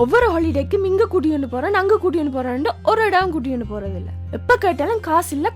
ஒவ்வொரு ஹாலிடேக்கும் இங்க கூட்டிட்டு போறேன் அங்க கூட்டிட்டு போறேன் ஒரு இடம் கூட்டிட்டு போறது இல்ல. எப்ப கேட்டாலும் காசு இல்ல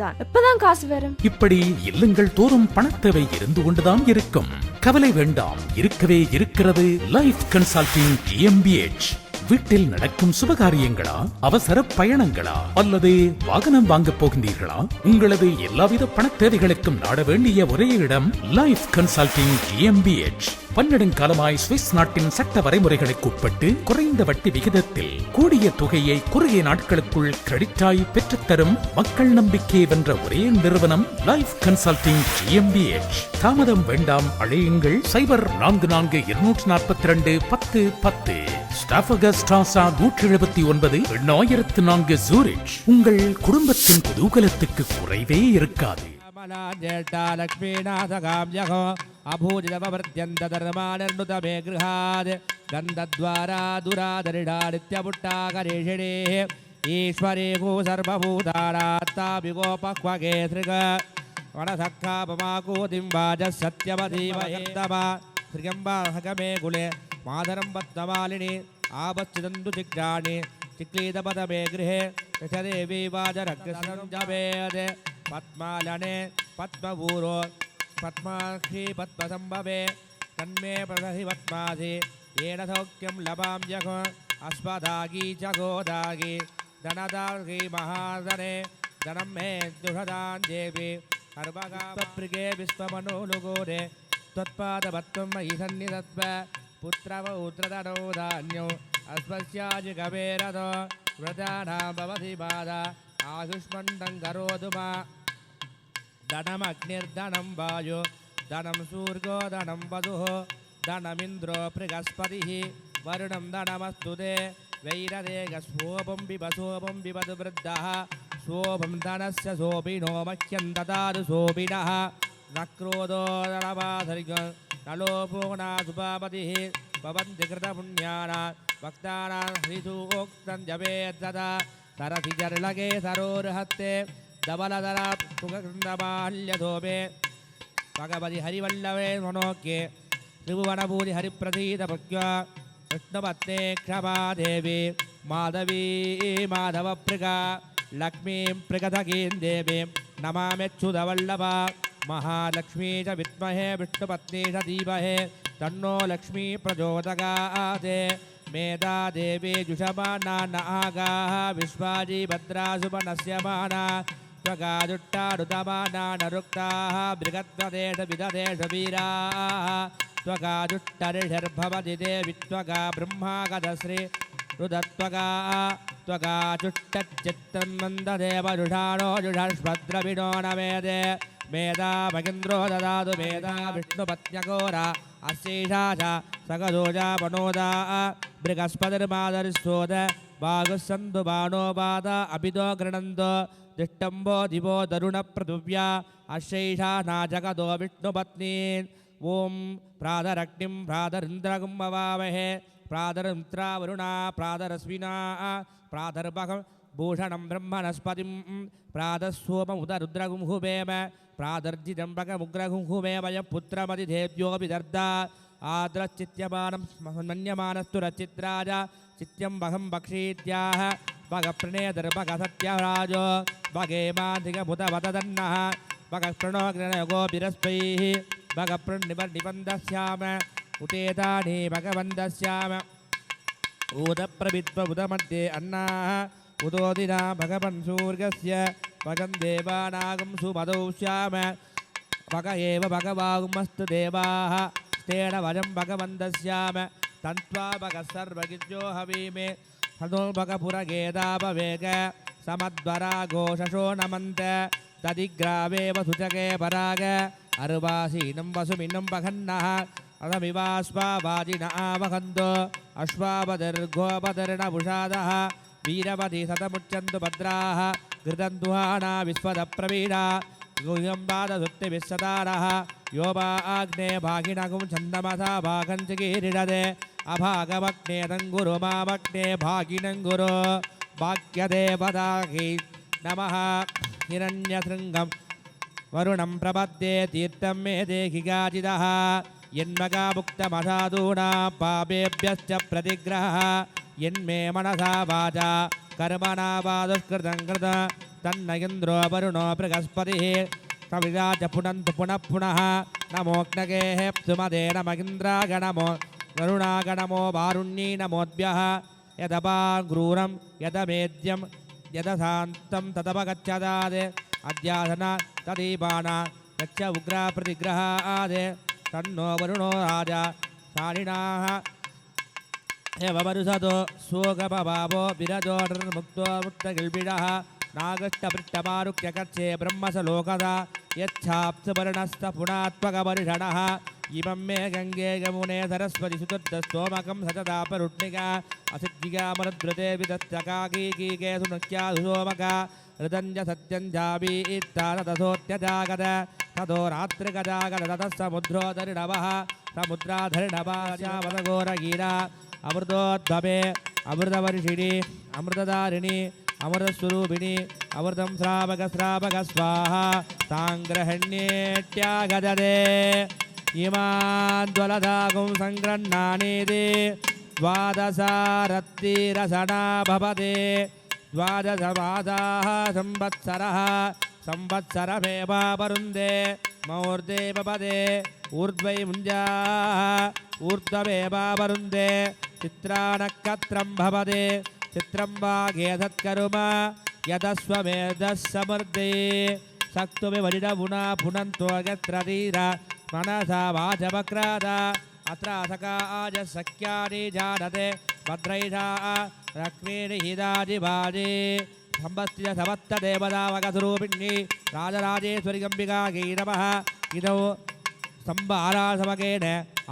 தான். எப்பதான் காசு வரும்? இப்படி இல்லங்கள் தோறும் பணத்தேவை இருந்து கொண்டுதான் இருக்கும். கவலை வேண்டாம், இருக்கவே இருக்கிறது லைஃப் கன்சல்டிங் GmbH. வீட்டில் நடக்கும் சுபகாரியங்களா, அவசர பயணங்களா, அல்லது வாகனம் வாங்க போகின்றீர்களா? உங்களது எல்லாவித பண தேவைகளுக்கும் நாட வேண்டிய ஒரே இடம் லைஃப் கன்சல்டிங் GmbH. பன்னெடுங்காலமாய் சுவிஸ் நாட்டின் சட்ட வரைமுறைகளுக்கு உட்பட்டு குறைந்த வட்டி விகிதத்தில் கூடிய தொகையை குறுகிய நாட்களுக்குள் கிரெடிட்டாய் பெற்றுத்தரும் மக்கள் நம்பிக்கை வென்ற ஒரே நிறுவனம் லைஃப் கன்சல்டிங் GmbH. தாமதம் வேண்டாம், அழையுங்கள் 0442421010. ஸ்டாஃபகஸ்டாசா 179 8004 ஜூரிச். உங்கள் குடும்பத்தின் குதூகலத்துக்கு குறைவே இருக்காது. लक्ष्मीनाथकाम्यहो अभूजितवर्त्यन्तधर्मानर्नुतमे गृहात् गन्धद्वारा दुरादरिडानित्यपुट्टाकरेषिणेः ईश्वरे गो सर्वभूतानात्ताभिगोपक्वगे सृग वनसक्कापमाकूतिं वाजः सत्यमधीमयेत्तमा श्रियम्बाहकमे कुले मातरं पद्ममालिनी आपश्चिदन्तु चिग्राणि चिक्लीतपदमे गृहे यशदेवी वाजरग्रसञ्जवेद पद्मालने पद्मपूरो पद्माक्षी पद्मसम्भवे तन्मे प्रदहि पद्मासि येन सौख्यं लभाम्यः अस्मदागी च गोदागी धनदागी महाधने धनं मे दुषदां देवी सर्वगाप्रिगे विश्वमनोनुगोरे त्वत्पादपत्वं मयि सन्निधत्व पुत्रपौत्रधनो धान्यो अस्मस्याजिगवेरतो व्रजानां भवति बाधा आयुष्मण्डं करोतु मा धनमग्निर्धनं वायु धनं सूर्यो धनं वधुः धनमिन्द्रो बृहस्पतिः वरुणं धनमस्तु ते वैरदेगस्वोपं बिभसोपं बिभतु वृद्धः सोपं धनस्य सोपिनो मह्यं ददातु सोपिनः न क्रोधो धनवाधर्यो न लोभो न सुपापतिः भवन्ति कृतपुण्यानां भक्तानां हरिसूक्तं जपेत्तदा सरसि जर्लगे सरोर्हत्ते धवलधरा पुगृन्दमाल्यधोमे भगवति हरिवल्लभे मनोज्ञे त्रिभुवनभूति हरिप्रसीदभक्त्या विष्णुपत्ने क्षमा देवी माधवी माधवप्रिका लक्ष्मीं प्रगतकीं देवीं नमाम्यच्युतवल्लभा महालक्ष्मी च विद्महे विष्णुपत्नी च धीमहि तन्नो लक्ष्मी प्रचोदयात् मेधा देवी जुषमाना न आगाः विश्वाजी भद्रा सुपनस्यमाना त्वगाजुट्टारुतमाना नरुक्ताः बृहद्वदेशविददेशवीराः त्वगाजुट्टरिषर्भवति ते वित्वगा ब्रह्मागतश्री रुदत्वगा त्वगाजुट्टच्चित्तं मन्ददेव जुषाणो जुषस्भद्रविणो न मेदे मेधा मगिन्द्रो ददातु मेधा विष्णुपत्न्यघोरा अशेषा च सगदोजा मनोदा बृहस्पतिर्मादरिस्तोद बाहुस्सन्तु बाणोपाद अभितो गृणन्तो दिष्टम्बो दिवो तरुणप्रदुव्या अशेषा नाजगदो विष्णुपत्नी ॐ प्रातरग्निं प्रातरिन्द्रगुं भवामहे प्रातरुद्रावरुणा प्रातरश्विना प्रातर्भगं भूषणं ब्रह्मणस्पतिं प्रातःसोममुदरुद्रगुं हुवेम प्रातर्जितं भगमुग्रगुं हुवेम पुत्रमतिधेभ्योऽभिदर्दा आद्रश्चित्यमानं मन्यमानस्तु रचित्राज चित्यं भगं भक्षीत्याह भगप्रणेदर्भगसत्यराजो भगेमाधिगमुदवदन्नः भगप्रणोग्रणयोगो बिरस्पैः भगप्रणिबन्धस्याम उतेतानि भगवन्दस्याम ऊदप्रवित्व उदमध्ये अन्नाः उदोदिना भगवन् सूर्यस्य भगं देवानागं सुमदौ श्याम भग एव भगवागुमस्तु देवाः स्तेन वजं भगवन्दस्याम तन्त्वा भगः सर्वगिज्यो हवीमे हनोर्भगपुरगेदापवेग समद्वरा घोषशो नमन्त तदिग्रावेव सुचके पराग अर्वासीनं वसुमिनं भगन्नः अदमिवाश्वावाजिन आवहन्तो अश्वापदर्गोपदर्णभुषादः वीरपति सतमुच्यन्तु भद्राः घृतन्दुहाना विश्वदप्रवीणा गुह्यम्बादसुत्तिविश्वतारः यो वा आग्ने भागिनगुं छन्दमसा भागं चिकीरिषदे अभागमग्ने तङ्गुरु मामग्ने भागिनङ्गुरु भाग्यदेवताहि नमः हिरण्यशृङ्गं वरुणं प्रपद्ये तीर्थं मे देहि गाजितः यन्मगामुक्तमसाधूनां पापेभ्यश्च प्रतिग्रहः यन्मे मनसा वाचा कर्मणा वा दुष्कृतं कृत तन्न इन्द्रो वरुणो बृहस्पतिः कविता च पुनन्तु पुनः पुनः नमोऽग्नगेः सुमदे नमगिन्द्रागणमो वरुणागणमो वारुण्ये नमोऽद्भ्यः यदपाग्रूरं यदमेद्यं यदशान्तं तदपगच्छदादे अध्यासन तदीपाना यच्च उग्रा प्रतिग्रहादे तन्नो वरुणो राजा शालिनाः एवमरुसतो शोकपभावो विरजोर्मुक्तो मुक्तगिल्बिडः नागष्टपृष्ठमारुक्यकच्छे ब्रह्मसलोकदा यच्छाप्सुवर्णस्तपुणात्मकवर्षणः इमं मे गङ्गे यमुने सरस्वति सुतुर्दस्तोमकं सततापरुट्निका असिद्धिकामरुद्रते विदत्तकाकीकीके सुनक्यासुसोमका ऋतञ्ज सत्यञ्जाबी इत्तादसोत्यजागद ततो रात्रिगजागद ततः समुद्रोदरिणवः समुद्राधरिणवाचावदघोरगीरा अमृतोद्भवे अमृतवर्षिणी अमृतधारिणी अमृतस्वरूपिणी अमृतं श्रावक श्रावक स्वाहा ताङ्ग्रहण्येट्यागदते इमान्द्वलदागुं सङ्गृह्णानीति द्वादशारत्तिरसना भवते द्वादशमासाः संवत्सरः संवत्सरमेवावरुन्धे मौर्धे भवते ऊर्ध्वै मुञ्जाः ऊर्ध्वमेवावरुन्धे चित्रानक्षत्रं भवते चित्रं वागेधत्करुम यदस्वमेधः समर्दे सक्तुमिवजिडमुना पुनन्तो यत्रतीर मनसा वाचवक्राद अत्र सकाज सख्यानि जानते भद्रैषा लक्ष्मीनि हिदाजिबाजे संवत्सर सवत्तदेवतावकस्वरूपिण्यै राजराजेश्वरी अम्बिकायै नमः इदौ संभारासमकेन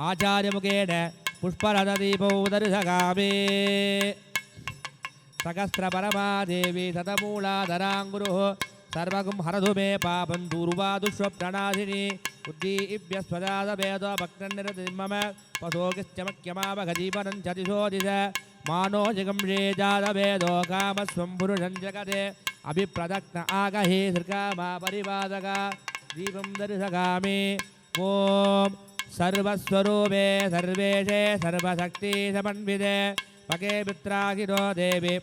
आचार्यमुखेन पुष्परथदीपौ दर्शयामि सहस्रपरमादेवी शतमूलाधराङ्गुरुः सर्वगुं हरतु मे पापं दूर्वादुष्वप्ननाशिनी उद्दीप्यस्वदादभेदो भक्तनिरतिर्मम पशोगिश्चमक्यमावघजीवनं च दिशो दिश मानोजगंशे जातभेदो कामस्वं पुरुषं जगते अभिप्रदक्न आगहे श्रीकामा परिवादका दीपं दर्शयामि ॐ सर्वस्वरूपे सर्वेशे सर्वशक्ति समन्विते पके पित्रागिरो देवी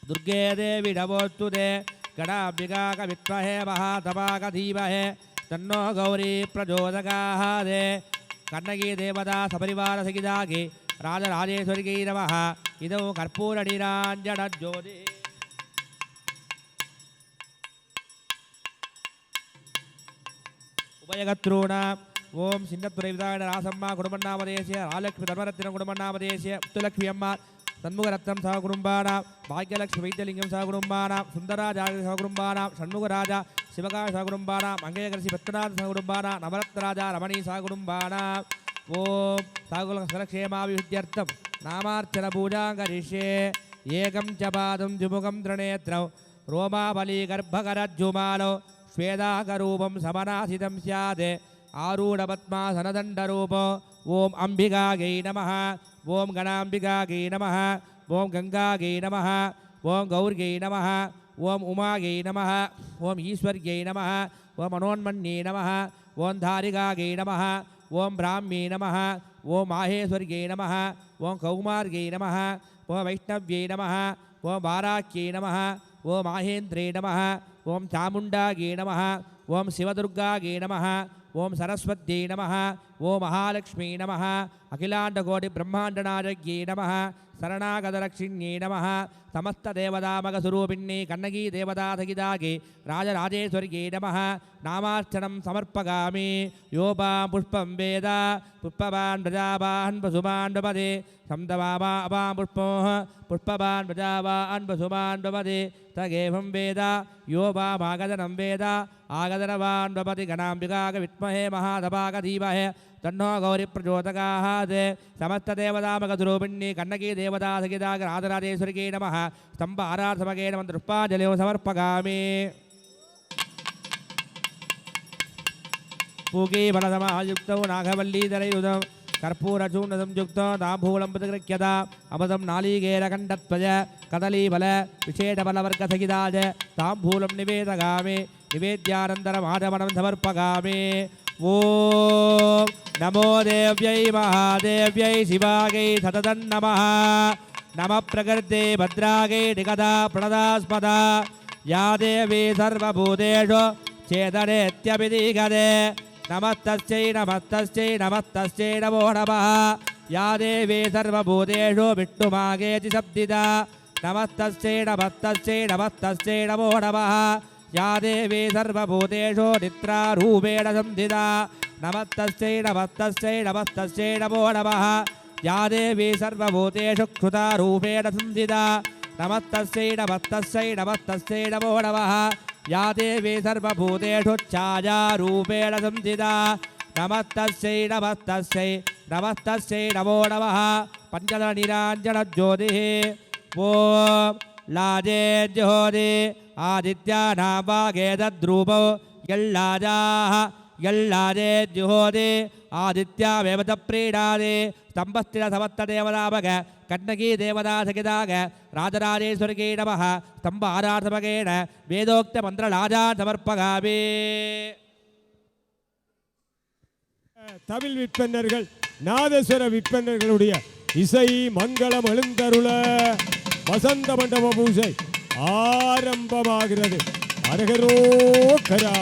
दुर्गे देवी नमोस्तुते गणाम्बिका कविद्महे महातपाकधीमहे तन्नो गौरी प्रचोदकादे कन्नगी देवता सपरिवार सहितागे राजराजेश्वरी नमः इदौ कर्पूरनिराञ्जनज्योति उभयगत्रूणाम् ओम सिन्नत्पुरविदायण रासम्मा कुटुम्बनामदेशे रालक्ष्मी धर्मरत्न कुटुम्बनामदेशे मुत्तुलक्ष्मी अम्मा सन्मुखरत्नं सह कुटुम्बानां भाग्यलक्ष्मी वैद्यलिङ्गं सह कुटुम्बानां सुन्दराजार्य सह कुटुम्बानां षण्मुखराजा शिवकाय सह कुटुम्बानां मङ्गेकर्षि पत्तनाथ सह कुटुम्बानां नवरत्नराजा रमणी सह कुटुम्बानां ओम साकुलक्षेमाभिवृद्ध्यर्थं नामार्चनपूजां करिष्ये एकं च पादं द्विमुखं त्रिनेत्रं रोमाबली गर्भकरज्जुमालो श्वेदाकरूपं समनासितं स्यात् आरूढपद्मासनदण्डरूप ओम अंबिकायै नमः ओम गणाम्बिकायै नमः ओम गंगायै नमः ओम गौर्यै नमः ओम उमायै नमः ओम ईश्वर्यै नमः ओम मनोन्मन्ये नमः ओम धारिकायै नमः ओम ब्राह्म्ये नमः ओम माहेश्वर्यै नमः ओम कौमार्यै नमः ओम वैष्णव्यै नमः ओम वाराक्यै नमः ओम माहेन्द्रे नमः ओम चामुण्डायै नमः ओम शिवदुर्गायै नमः ओम सरस्वत्यै नमः ओम महालक्ष्मी नमः अखिलाण्डकोटि ब्रह्माण्डनायक्यै नमः शरणागतरक्षिण्यै नमः समस्तदेवतामगस्वरूपिण्यै कन्नगी देवतासहितागे राजराजेश्वर्यै नमः नामार्चनं समर्पयामि योपां पुष्पं वेद पुष्पवान् प्रजावान् पशुमान् प्रपदे समदमामा अपां पुष्पोः पुष्पवान् प्रजावान् पशुमान् प्रपदे तगेवं वेद योपामागतनं वेद आगतनवान् प्रपदि गणाम्बिकाग विद्महे महादपाकधीमहे तन्नो गौरी प्रचोदकात् समस्तदेवतामगस्वरूपिण्यै कन्नगी देवतासहिताग राजराजेश्वरी नमः स्तंभ आराधमगेन मन्त्रपुष्पाञ्जलिं समर्पयामि पूगी फलसमायुक्तौ नागवल्लीधरयुधं कर्पूरचूर्णसंयुक्तो ताम्बूलं प्रतिगृह्यता अमृतं नालीगेरकण्ठत्वज कदलीफल विशेषफलवर्गसहिताय ताम्बूलं निवेदयामि निवेद्यानन्तरम् आचमनं समर्पयामि ஓம் நமோ தேவ்யை மகாதேவ்யை சிவாகை சததன் நமः நம பிரகிருதே பத்ராகை நிகதா பிரணதாஸ்பதா யா தேவி சர்வபூதேஷு சேதனேத்யபிதீகதே நமஸ்தஸ்யை நமஸ்தஸ்யை நமஸ்தஸ்யை நமோ நமः या देवी सर्वभूतेषु विष्णुमागेति शब्दिता नमस्तस्यै नमस्तस्यै नमस्तस्यै नमो नमः या देवी सर्वभूतेषु निद्रारूपेण संस्थिता नमस्तस्यै नमस्तस्यै नमस्तस्यै नमो नमः या देवी सर्वभूतेषु क्षुधारूपेण संस्थिता नमस्तस्यै नमस्तस्यै नमस्तस्यै नमो नमः या देवी सर्वभूतेषु छायारूपेण संस्थिता नमस्तस्यै नमस्तस्यै नमस्तस्यै नमो नमः पञ्चदलनिराञ्जनज्योतिः ॐ लाजे ज्योति आदित्यानां वागेतद्रूपौ यल्लाजाः यल्लाजे ज्योति आदित्यामेव च प्रीणादि स्तम्भस्थिरसमस्तदेवतामग कन्नकी देवदासकिताग राजराजेश्वरिकै नमः स्तम्भारार्थमगेन वेदोक्तमन्त्रलाजान् समर्पयामि தமிழ் விற்பனர்கள் நாதஸ்வர விற்பனர்களுடைய இசை மங்களம் எழுந்தருள வசந்த மண்டப பூஜை ஆரம்பமாகிறது. அரகரோகரா.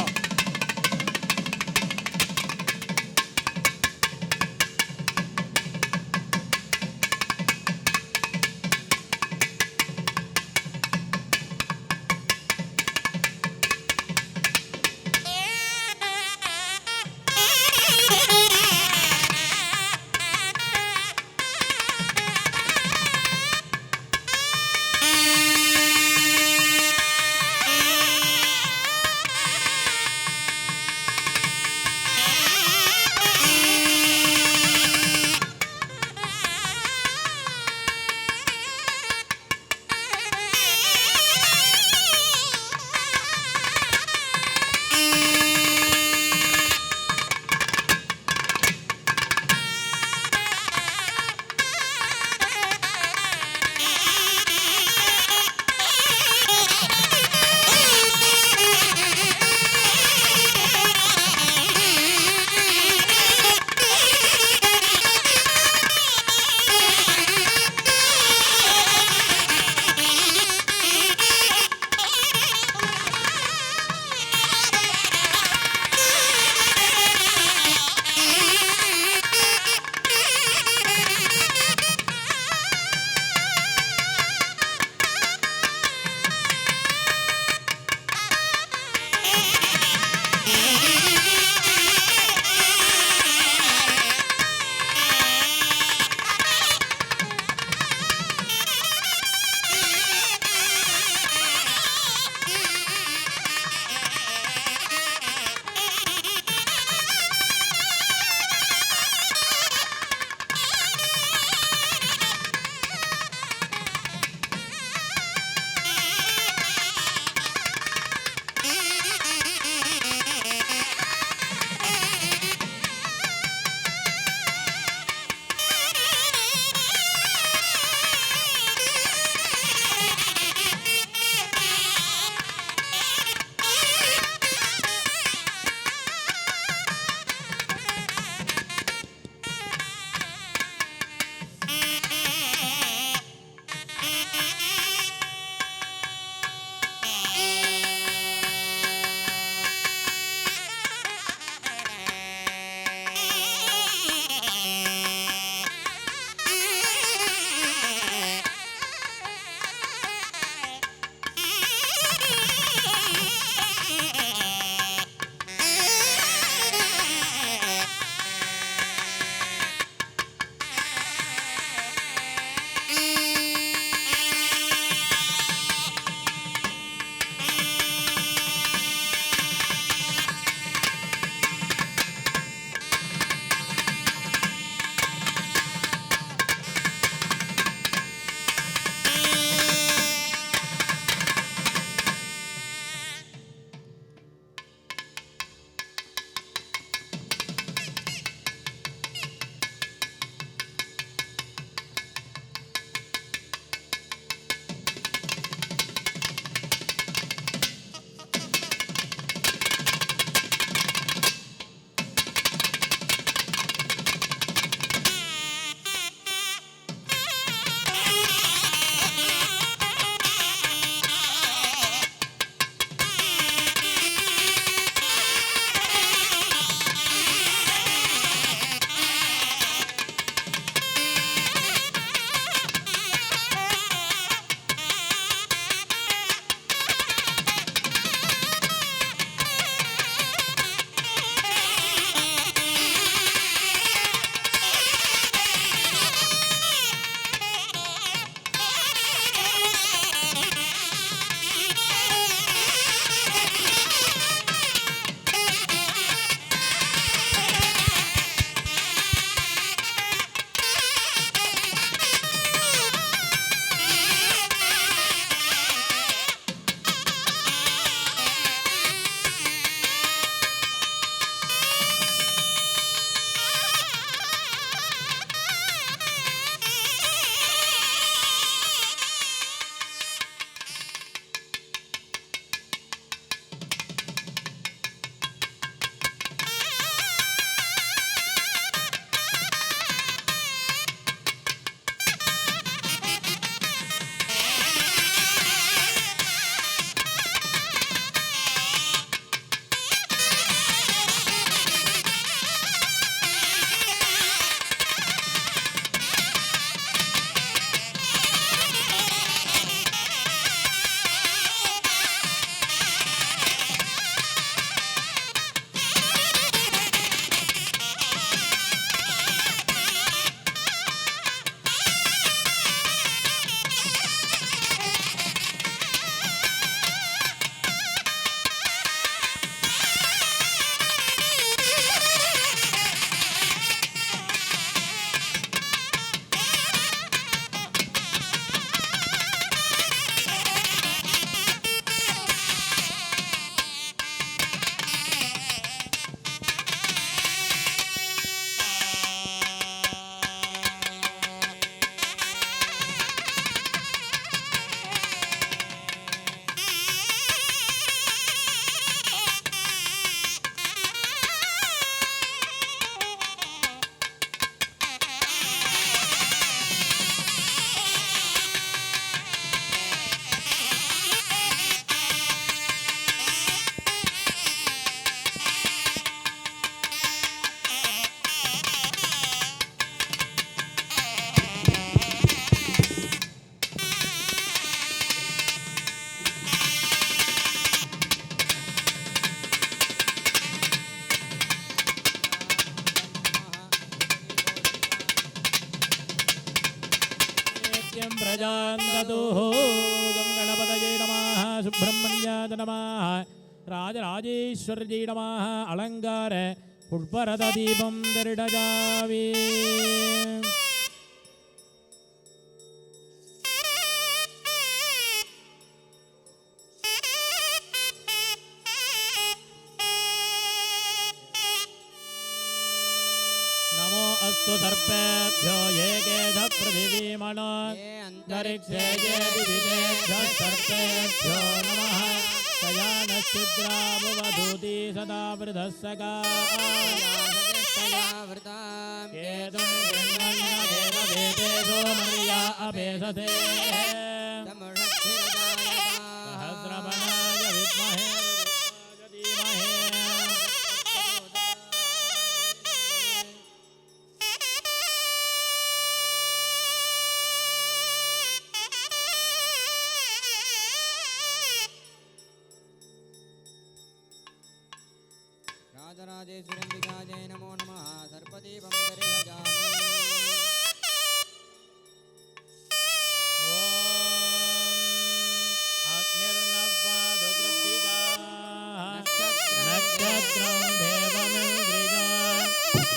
ददुः गं गणपतये नमः सुब्रह्मण्याय नमः राजराजेश्वर्यै नमः अलङ्कार पुष्परथदीपं दर्डयामि नमो अस्तु सर्पेभ्यो ये केश पृथिवीमनो अन्तरिक्षे ये दिविजेभ्यः सर्पेभ्यो नमः शयानश्चिद्राववधूति सदा वृधः सखा केतुं गृह्णन्नदेव वेदे सोमर्या अपेसते सहस्रवनाय विद्महे धीमहि राजराजेश्वरम्बिकायै नमो नमः सर्पदीपं दर्शयामि नक्षत्रं देवमिन्द्रियो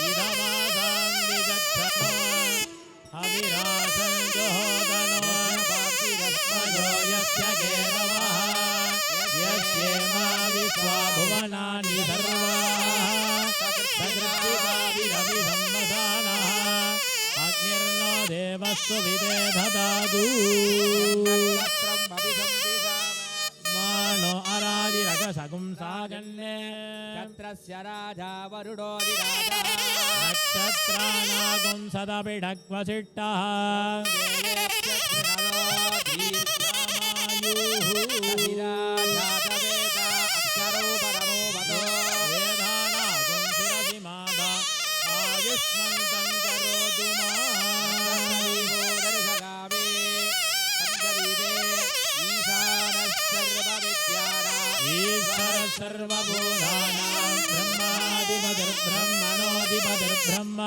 इदमासां विचक्षणो हविरासं जोदनो पार्थिरस्मयो यस्य केतवः यस्येमा विश्वा भुवनानि सर्वाः सकृत्तिकाभिरभिसंवसानः अग्निर्नो देवस्तु विदे ददातु मानो अराजिरगसगुं साजन्ये छत्रस्य राजा वरुणोऽधिराजः नक्षत्राणागुं सदपिढग्वसिष्ठः वेदानागुं शिरसि मादा आयुष्मन्तं करोतु ईश्वर सर्वभूतानां ब्रह्माधिपतिर्ब्रह्मणोऽधिपतिर्ब्रह्म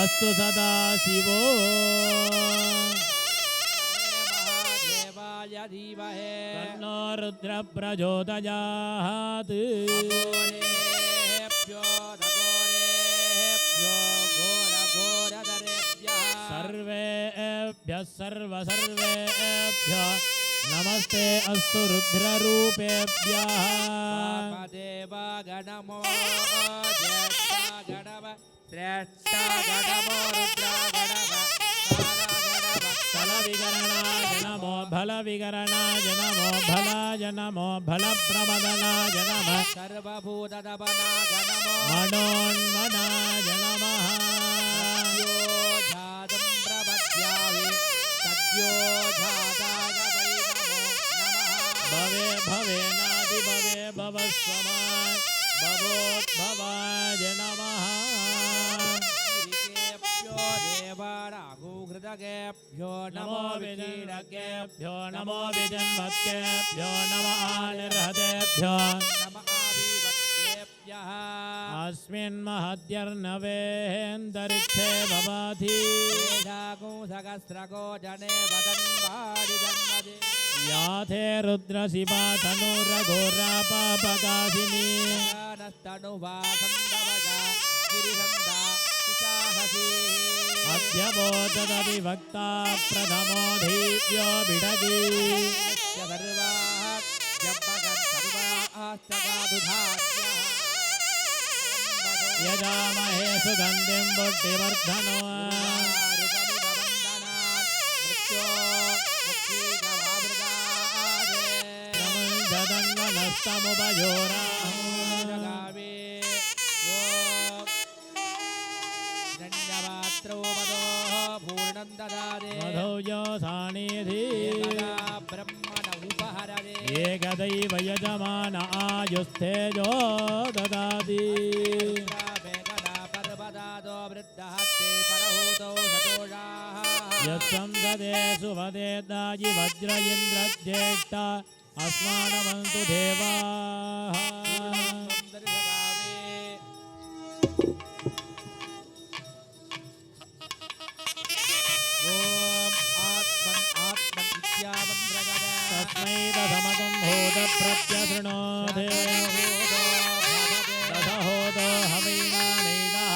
अस्तु सदा शिवो महादेवाय धीमहि तन्नो रुद्र प्रचोदयात् घोरेभ्यो घोरघोरधरेभ्यः सर्वेभ्यः सर्वेभ्यः नमस्ते अस्तु रुद्ररूपेभ्यः देवा गणमो ज्येष्ठा गणव श्रेष्ठा गणमो रुद्रा गणव फलविकरणाय नमो फलविकरणाय नमो फलाय नमो फलप्रमदनाय नमः सर्वभूतदपना गणमो मनोन्मनाय नमः सद्यो जातं प्रपद्यामि सद्यो जाताय वै नमो नमः भवे भवेनादि भवे भवस्वमान् भवोद्भवाय नमः गिरिकेभ्यो देवानाघुहृदकेभ्यो नमो विजनकेभ्यो नमो विजन्मत्केभ्यो नमः निर्हतेभ्यो नम आविवत्केभ्यः अस्मिन् महद्यर्नवेन्दरिक्षे भवति एषागुं सहस्रको जने वदन् वाडिजन्मदे याथे रुद्रशिवा तनुरघोरापापकाशिनी नस्तनुवासन्दवजा गिरिसन्दा पिशाहसी अध्यबोधदविभक्ता प्रथमो धीव्यो बिडगी सर्वाः जम्बगन् सर्वास्तगादुधार्यः यजामहे सुगन्धिं बुद्धिवर्धनो जगावे धन्यवात्रोपदो पूर्णं ददादे मधौजो सानिधि ब्रह्मण उपहरदे एकदैव यजमान आयुस्तेजो ददाति पर्वदादो वृद्धः ते परहूतौ शतोषाः यत्संसदे सुभदेदायि वज्र इन्द्रज्येष्ठ अस्मानमन्तु देवाः ओम आत्मन प्रत्यशृणोति दशहोतो हवैनामेनः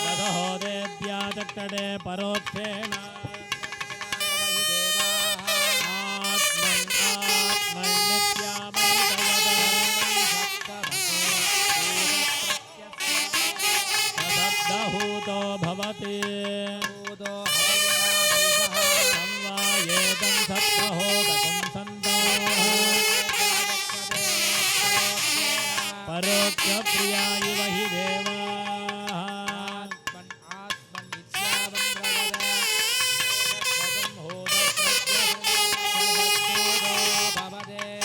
दशहोतेभ्यः चक्षते परोक्षेण शब्दहूतो भवति संवायेदं सप्तहोतकं सन्तोः परोक्षप्रिया इव हि देवाः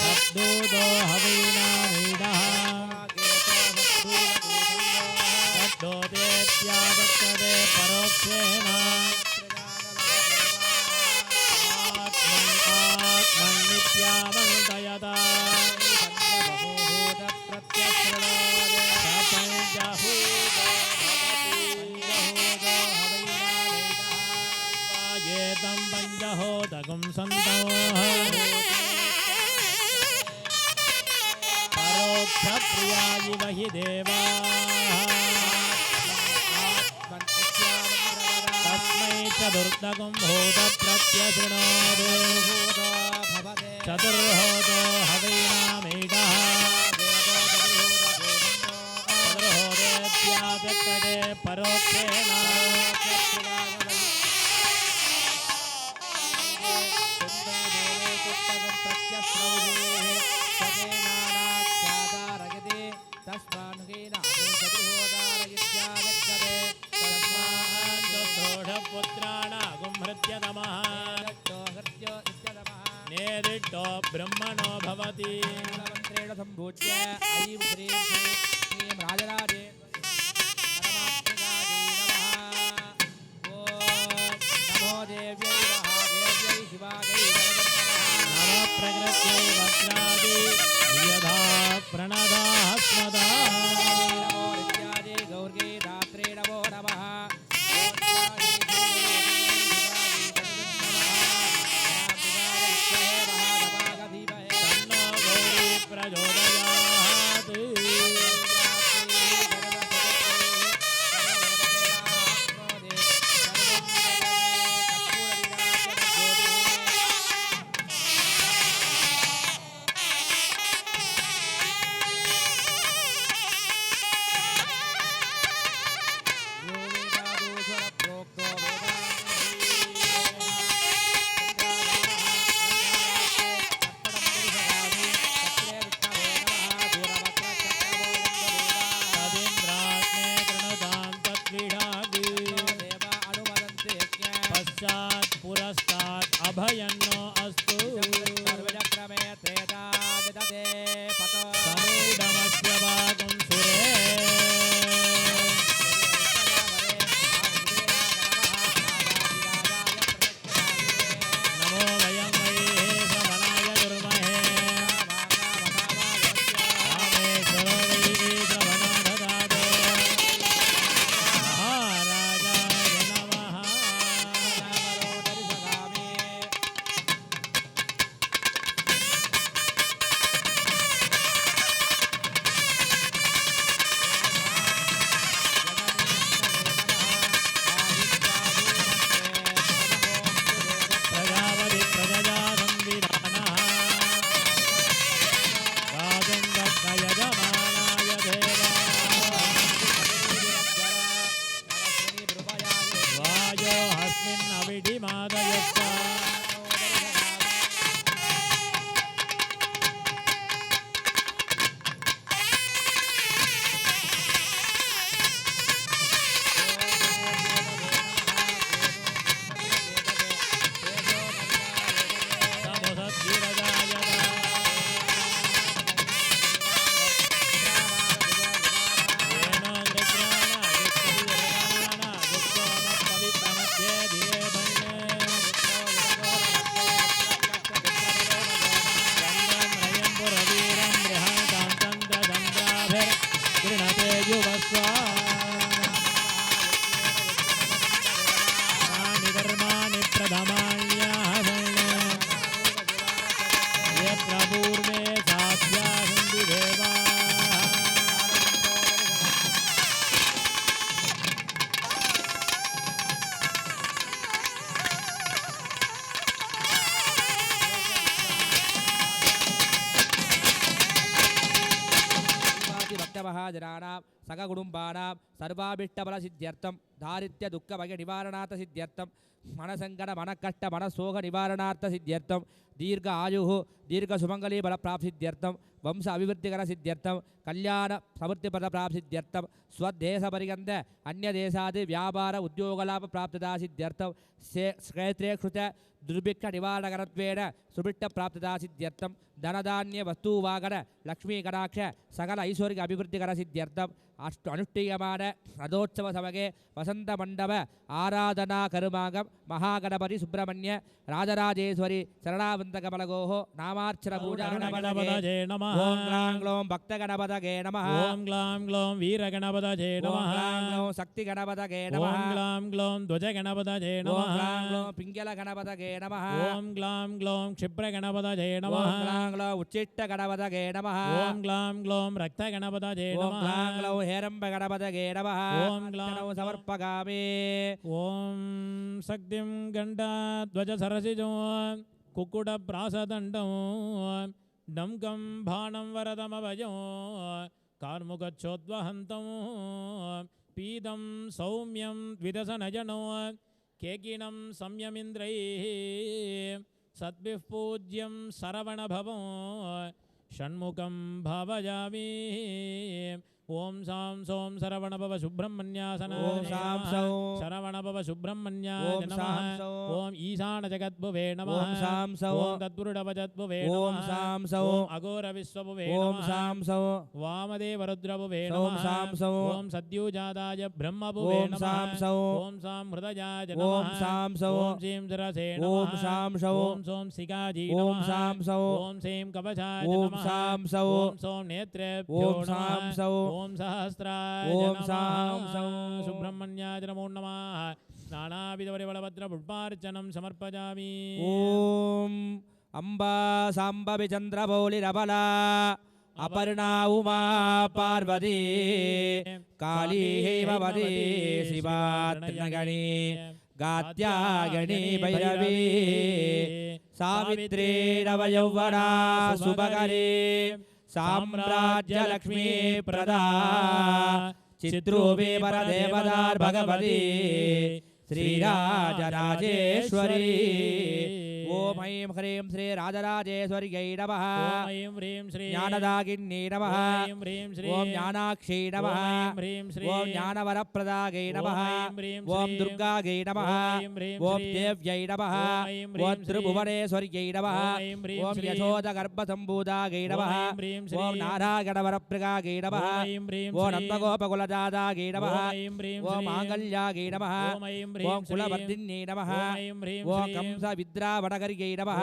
सद्दूतो हवीनामीडः सद्दोतेत्यादक्षते परोक्षेण आत्मन्नित्यामन्तयता येतं पञ्चहोतकं सन्तोः परोक्षप्रिया इव हि देवाः तस्मै चतुर्थकं होतप्रत्यशृणोतु चतुर्होतो हवैनामेकः चतुर्होतेत्याचक्षते परोक्षेण नेरिष्टो ब्रह्मणो भवति सम्भूत्य ऐं श्रीं श्रीं राजराजे परमात्मिकायै नमः। ॐ नमो देव्यै महादेव्यै शिवायै नमः प्रकृत्यै वज्रादि यथा प्रणदाः स्मदा नमो नित्यायै गौर्यै धात्रे नमो नमः। तन्नो गौरी प्रचोदयात् तदिन्द्राग्ने कृणुतां तत्क्रीडाग् पश्चात् पुरस्तात् अभयन्नो अस्तु समूढमस्य भागं सुरे नमो वयं वै श्रवणाय कुर्महे रामेश्वरो वै श्रवणो ददातु महाराजाय नमः प्रजापति प्रजया संविधानः राजेन्द्रयजमानाय देवाः वायो हस्मिन्नविडिमादयस्व समुसद्गिरजाय येनो गृग्राणा गुप्तोमपवित्रमध्ये धिये बन्ने चन्द्रं रयं पुरवीरं बृहदां चन्द्रचन्द्राभिर्गृह्णते युवस्वा तानि कर्माणि प्रथमान्याः सर्वः जनानां सककुटुम्बानां सर्वाभीष्टफलसिद्ध्यर्थं दारिद्र्यदुःखभयनिवारणार्थसिद्ध्यर्थं मनसङ्कटमनकष्टमनशोकनिवारणार्थसिद्ध्यर्थं दीर्घ आयुः दीर्घसुमङ्गलीफलप्राप्तिसिद्ध्यर्थं वंश अभिवृद्धिकरसिद्ध्यर्थं कल्याणसमृद्धिपदप्राप्तिसिद्ध्यर्थं स्वदेशपर्यन्त अन्यदेशात् व्यापार उद्योगलाभप्राप्तदासिद्ध्यर्थं क्षेत्रे कृत दुर्भिक्षनिवारणकरत्वेन सुभिक्षप्राप्तदासिद्ध्यर्थं धनधान्यवस्तुवागण लक्ष्मीकटाक्ष सकल ऐश्वर्य अभिवृद्धिकरसिद्ध्यर्थं अनुष्ठीयमान रथोत्सवसमये वसन्तमण्डप आराधना कर्मांगं महागणपति सुब्रह्मण्य राजराजेश्वरी शरणावन्तकमलगोः नामार्चनपूजागणपतये नमः ओं ग्लां ग्लौं भक्तगणपतये नमः ओं ग्लां ग्लौं वीरगणपतये ओं नमः ग्लां ग्लौं शक्तिगणपतये नमः ओं ग्लां ग्लौं ध्वजगणपतये ओं नमः ग्लां ग्लौं पिङ्गलगणपतये नमः ओं ग्लां ग्लौं क्षिप्रगणपतये नमः ओं ग्लां ग्लौं उच्चिष्टगणपतये नमः ओं ग्लां ग्लौं रक्तगणपतये ओं नमः ग्लां ग्लौं हेरम्बगणपतये नमः ओं ग्लां अर्चनौ समर्पयामि ॐ शक्तिं गण्डाध्वजसरसिजो कुक्कुटप्रासदण्डं डम्कं भाणं वरदमभयो कार्मुकच्छोद्वहन्तं पीतं सौम्यं द्विदशनजनो केकिनं संयमिन्द्रैः सद्भिः पूज्यं सरवणभवो षण्मुखं भावयामि ओम सां सौं सरवणभव सुब्रह्मण्यासनाय ओम सां सौं सरवणभव सुब्रह्मण्याय ओम नमः सां सौं ओम ईशान जगद्भुवे नमः ओम सां सौं ओम तद्गुरुडवजद्भुवे ओम नमः सां सौं ओम अघोर विश्वभुवे ओम नमः सां सौं वामदेव रुद्रभुवे ओम नमः सां सौं ओम सद्युजाताय ब्रह्मभुवे ओम नमः सां सौं ओम सां हृदयाय ओम नमः सां सौं ओम श्रीं शिरसे ओम नमः सां सौं ओम सौं सिकाजी ओम नमः सां सौं ओम श्रीं कवचाय ओम नमः सां सौं ओम सौं नेत्रेभ्यो ओम सां नमः सौं ओम सहस्राय ओम नमः सां सौं सुब्रह्मण्याय नमो नमः नानाविधपरिबलभद्र पुष्पार्चनं समर्पयामि ओम अम्बा साम्बवि चन्द्रमौलिरबला अपर्णा उमा पार्वती काली हेमवती शिवा त्रिनगणी गात्यायणी भैरवी सावित्री नवयौवना शुभकरी साम्राज्यलक्ष्मी प्रदा चित्रूपी परदेवतार भगवती श्रीराजराजेश्वरी ओम ऐं ह्रीं श्री राजराजेश्वर्यै नमः ओम ऐं ह्रीं श्री ज्ञानदागिन्यै नमः ओम ह्रीं श्री ओम ज्ञानाक्षी नमः ओम ह्रीं श्री ओम ज्ञानवरप्रदायै नमः ओम ह्रीं ओम श्री दुर्गायै नमः ओम ह्रीं ओम श्री देव्यै नमः ओम ह्रीं ओम श्री त्रिभुवनेश्वर्यै नमः ओम ह्रीं ओम श्री यशोदगर्भसम्भूतायै नमः ओम ह्रीं श्री ओम नारायणवरप्रगायै नमः ओम ह्रीं ओम श्री नन्दगोपकुलजातायै नमः ओम ह्रीं ओम श्री माङ्गल्यायै नमः ओम ह्रीं ओम श्री कुलवर्धिन्यै नमः ओम ह्रीं ओम श्री कंसविद्रावणकर्यै नमः ओम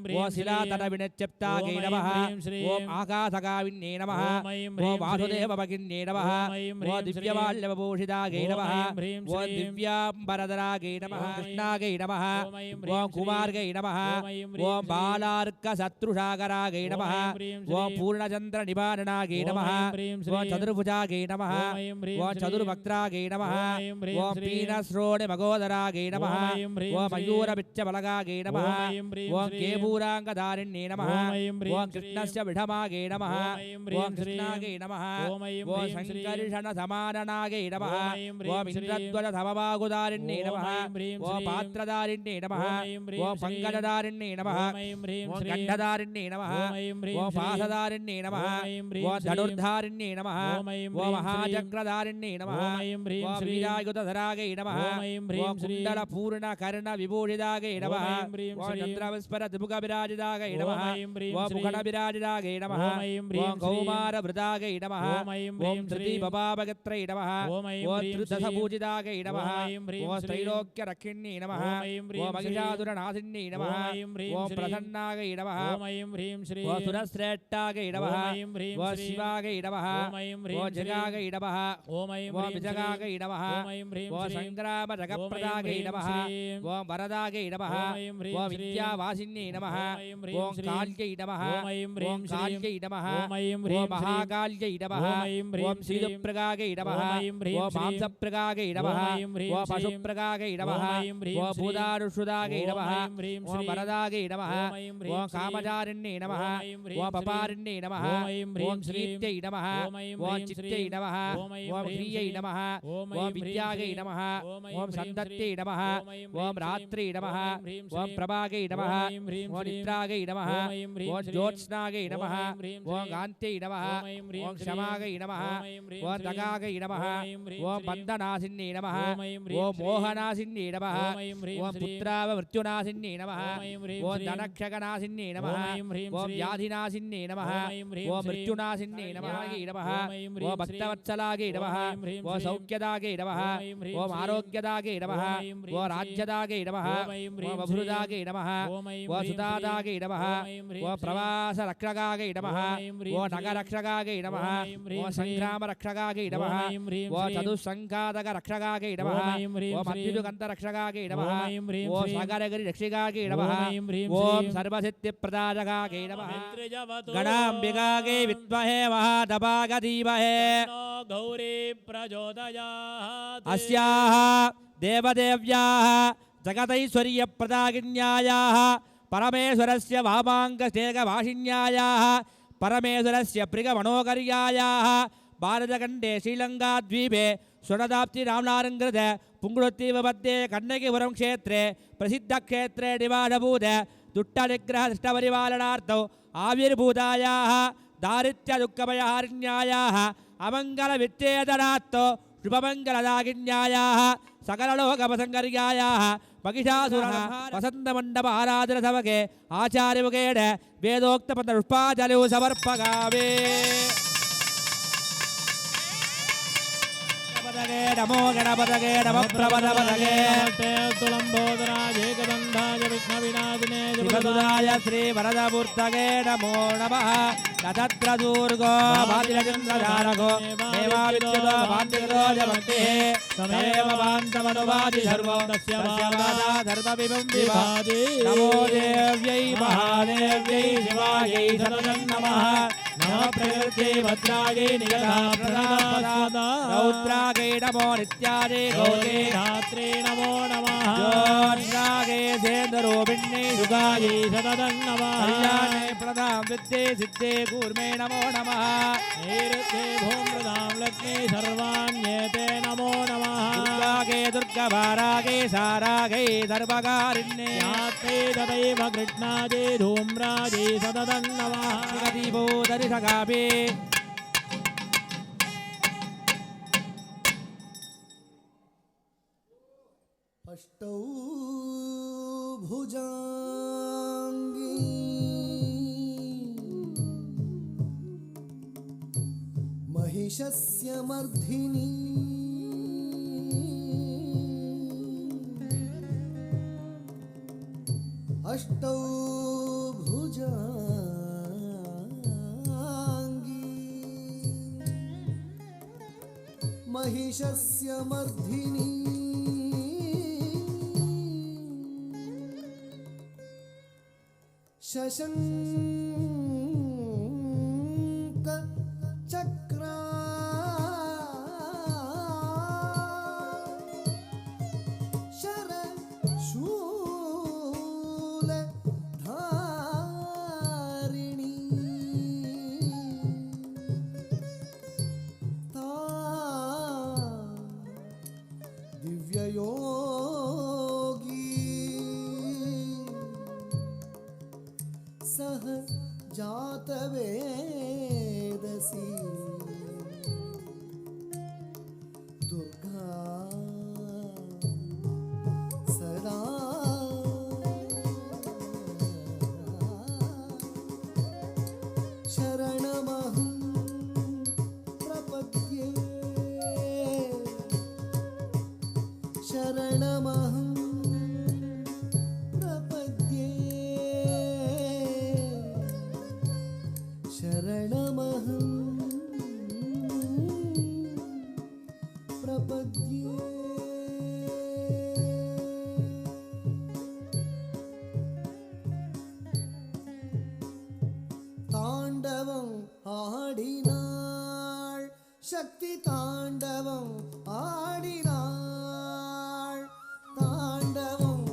ह्रीं ओम श्री शिलातटविनच्चप्तायै ओम नमः ह्रीं श्री ओम आकाशकाविन्यै नमः ओम ह्रीं ओम श्री वासुदेवभगिन्यै नमः ओम ह्रीं ओम श्री दिव्यमाल्यवभूषितायै ओम नमः ह्रीं ओम श्री दिव्याम्बरधरायै नमः ओम कृष्णायै नमः ओम ह्रीं ओम श्री कुमार्यै नमः ओम ह्रीं ओम श्री बालार्कशत्रुसागरायै ओम नमः ह्रीं ओम श्री पूर्णचन्द्रनिवारणायै ओम नमः ह्रीं श्री ओम चतुर्भुजायै नमः ओम ह्रीं ओम श्री चतुर्भक्त्रायै नमः ओम ह्रीं ओम श्री पीनश्रोणिमगोदरायै नमः ओम ह्रीं ओम श्री मयूरबिच्चबलगायै नमः ओम ह्रीं ओम श्री केबूराङ्गधारिण्यै नमः ओम ह्रीं ओम श्री कृष्णस्य विढमायै नमः ओम ह्रीं ओम श्री कृष्णायै नमः ओम ओम ह्रीं श्री शङ्कर्षणसमाननायै नमः ओम ह्रीं ओम श्री इन्द्रध्वजसमबाहुधारिण्यै नमः ओम ह्रीं ओम श्री पात्रधारिण्यै नमः ओम ह्रीं ओम श्री पङ्कजधारिण्यै नमः ओम ह्रीं ओम श्री गण्डधारिण्यै नमः ओम ह्रीं ओम श्री पाशधारिण्यै नमः ओम ह्रीं ओम श्री धनुर्धारिण्यै नमः ओम ह्रीं ओम श्री महाचक्रधारिण्यै नमः ओम ह्रीं ओम श्री वीरायुधधरायै नमः ओम ह्रीं ओम श्री कुण्डलपूर्णकर्णविभूषितायै नमः ओम ह्रीं ओम श्री चन्द्रविस्फरद्मुखविराजितायै नमः ओम ह्रीं ओम श्री मुखनविराजितायै नमः ओम ह्रीं ओम श्री कौमारभृतायै नमः ओम ह्रीं ओम श्री धृतिपपापगत्रै नमः ओम ओम ह्रीं श्री त्रिदशपूजितायै नमः ओम ह्रीं ओम श्री त्रैलोक्यरक्षिण्यै नमः ओम ह्रीं ओम श्री महिषासुरनाशिन्यै नमः ओम ह्रीं ओम श्री प्रसन्नायै नमः ओम ह्रीं श्री ओम सुरश्रेष्ठायै नमः ओम ह्रीं ओम श्री शिवायै नमः ओम ह्रीं ओम श्री जगायै नमः ओम ओम ह्रीं विजगायै नमः ओम ह्रीं ओम श्री सङ्ग्रामजगप्रदायै ओम ह्रीं नमः श्री ओम वरदायै नमः ओम ह्रीं ओम विद्यावासिन्यै नमः ॐ ऐं ह्रीं ॐ श्रीं काल्यै नमः ॐ ऐं ह्रीं ॐ काल्यै नमः ॐ ऐं ह्रीं ॐ महाकाल्यै नमः ॐ ऐं ह्रीं ॐ श्रीप्रगायै नमः ॐ ऐं ह्रीं ॐ मांसप्रगायै नमः ॐ ऐं ह्रीं ॐ पशुप्रगायै नमः ॐ ऐं ह्रीं ॐ भूतानुषुदायै ॐ नमः ऐं ह्रीं ॐ वरदायै नमः ॐ ऐं ह्रीं ॐ कामचारिण्यै नमः ॐ ऐं ह्रीं ॐ पपारिण्यै नमः ॐ ऐं ह्रीं ॐ कीर्त्यै नमः ॐ ऐं ॐ ह्रीं चित्त्यै नमः ॐ ऐं ॐ ह्रीं ह्रियै नमः ॐ ॐ ऐं विद्यायै ह्रीं नमः ॐ ऐं ॐ सन्दत्यै नमः ॐ ऐं ह्रीं ॐ रात्रै नमः ॐ ऐं ह्रीं ॐ प्रभागै नमः ॐ ऐं ह्रीं ॐ निद्रागै नमः ॐ ऐं ह्रीं ॐ ज्योत्स्नागै नमः ॐ ऐं ह्रीं ॐ कान्त्यै नमः ॐ ऐं ह्रीं ॐ क्षमागै नमः ॐ ऐं ह्रीं ॐ दगागै नमः ॐ ऐं ह्रीं ॐ बन्धनासिन्यै नमः ॐ ऐं ह्रीं ॐ मोहनासिन्यै नमः ॐ ऐं ह्रीं ॐ पुत्रावमृत्युनासिन्यै नमः ॐ ऐं ह्रीं ॐ धनक्षगनासिन्यै नमः ॐ ऐं ह्रीं ॐ व्याधिनासिन्यै नमः ॐ ऐं ह्रीं ॐ मृत्युनासिन्यै नमः नमः ॐ ऐं ह्रीं ॐ भक्तवत्सलागै नमः ॐ ऐं ह्रीं ॐ सौख्यदागै नमः ॐ ऐं ह्रीं ॐ आरोग्यदागै नमः ॐ ऐं ह्रीं ॐ राज्यदागै नमः ॐ ऐं ह्रीं ॐ अभृदागै नमः ॐ ऐं ॐ ह्रीं सुतादागै नमः ॐ ऐं ह्रीं ॐ प्रवासरक्षकागै नमः ॐ ऐं ह्रीं ॐ नगरक्षकागै नमः ॐ ऐं ह्रीं ॐ सङ्ग्रामरक्षकागै नमः ॐ ऐं ह्रीं ॐ चतुस्सङ्घातकरक्षकागै नमः ॐ ऐं ह्रीं ॐ अद्युतकन्तरक्षकागै नमः ॐ ऐं ह्रीं ॐ सागरगिरिरक्षिकागै नमः ॐ ऐं ह्रीं ॐ सर्वसिद्धिप्रदायकागै नमः मित्रजवतु गणाम्बिकागै विद्महे महादपाग धीमहे नो गौरी प्रचोदयात् अस्याः देवदेव्याः जगतैश्वर्यप्रदागिन्यायाः परमेश्वरस्य वामाङ्गस्तेगभाषिन्यायाः परमेश्वरस्य प्रियमनोकर्यायाः भारतखण्डे श्रीलङ्काद्वीपे स्वर्णदाप्तिराम्नारङ्कृत पुङ्गुळुत्तीवमध्ये कन्नकीपुरं क्षेत्रे प्रसिद्धक्षेत्रे निवासभूत दुष्टनिग्रहदृष्टपरिपालनार्थौ आविर्भूतायाः दारिद्र्यदुःखभयहारिण्यायाः अमङ्गलविच्छेदनार्थौ शुभमङ्गलदागिन्यायाः सकललोकपसङ्कर्यायाः महिषासुरः वसन्तमण्डप आराधनसमके आचार्यमुखेन वेदोक्तपत्रपुष्पाञ्जलिं समर्पयामि नमो गणपतये नमः प्रपदपतये तुलम्बोदराय एकदन्धाय विघ्नविनाशिने शिवसुधाय श्रीवरदमूर्तये नमो नमः तत्र दुर्गो भातिरचन्द्रधारको देवाविद्युतो भान्तिगतो जभक्तिः तमेव भान्तमनुवादि सर्वो तस्य वादा धर्मविभं विभाति नमो देव्यै महादेव्यै शिवायै सततं नमः नमः प्रकृत्यै भद्रायै निगधा प्रदादा रौद्रायै नमो नित्यायै गौरे धात्रे नमो नमः ज्योत्स्नायै सेन्दरूपिण्यै सुगायै सततं नमः कल्याणे प्रदां विद्ये सिद्धे कूर्मे नमो नमः नैऋत्ये भूमृदां लक्ष्मी सर्वाण्येते नमो नमः दुर्गागे दुर्गभारागे सारागे सर्वकारिण्ये यात्रे तदैव कृष्णादे धूम्रादे सततं नमः जगदीभूतरिषगाभि अष्टौ भुजाङ्गी महिषस्य मर्धिनी अष्टौ भुजाङ्गी महिषस्य मर्धिनी शशंक चक्रा शूल धारिणी ता दिव्ययोगी सह जातवेदसी दुर्गा सदा शरणमहं प्रपद्ये शरणमहं प्रपद्ये शरणमहं ஆடினாள் சக்தி தாண்டவம் ஆடினாள் தாண்டவம்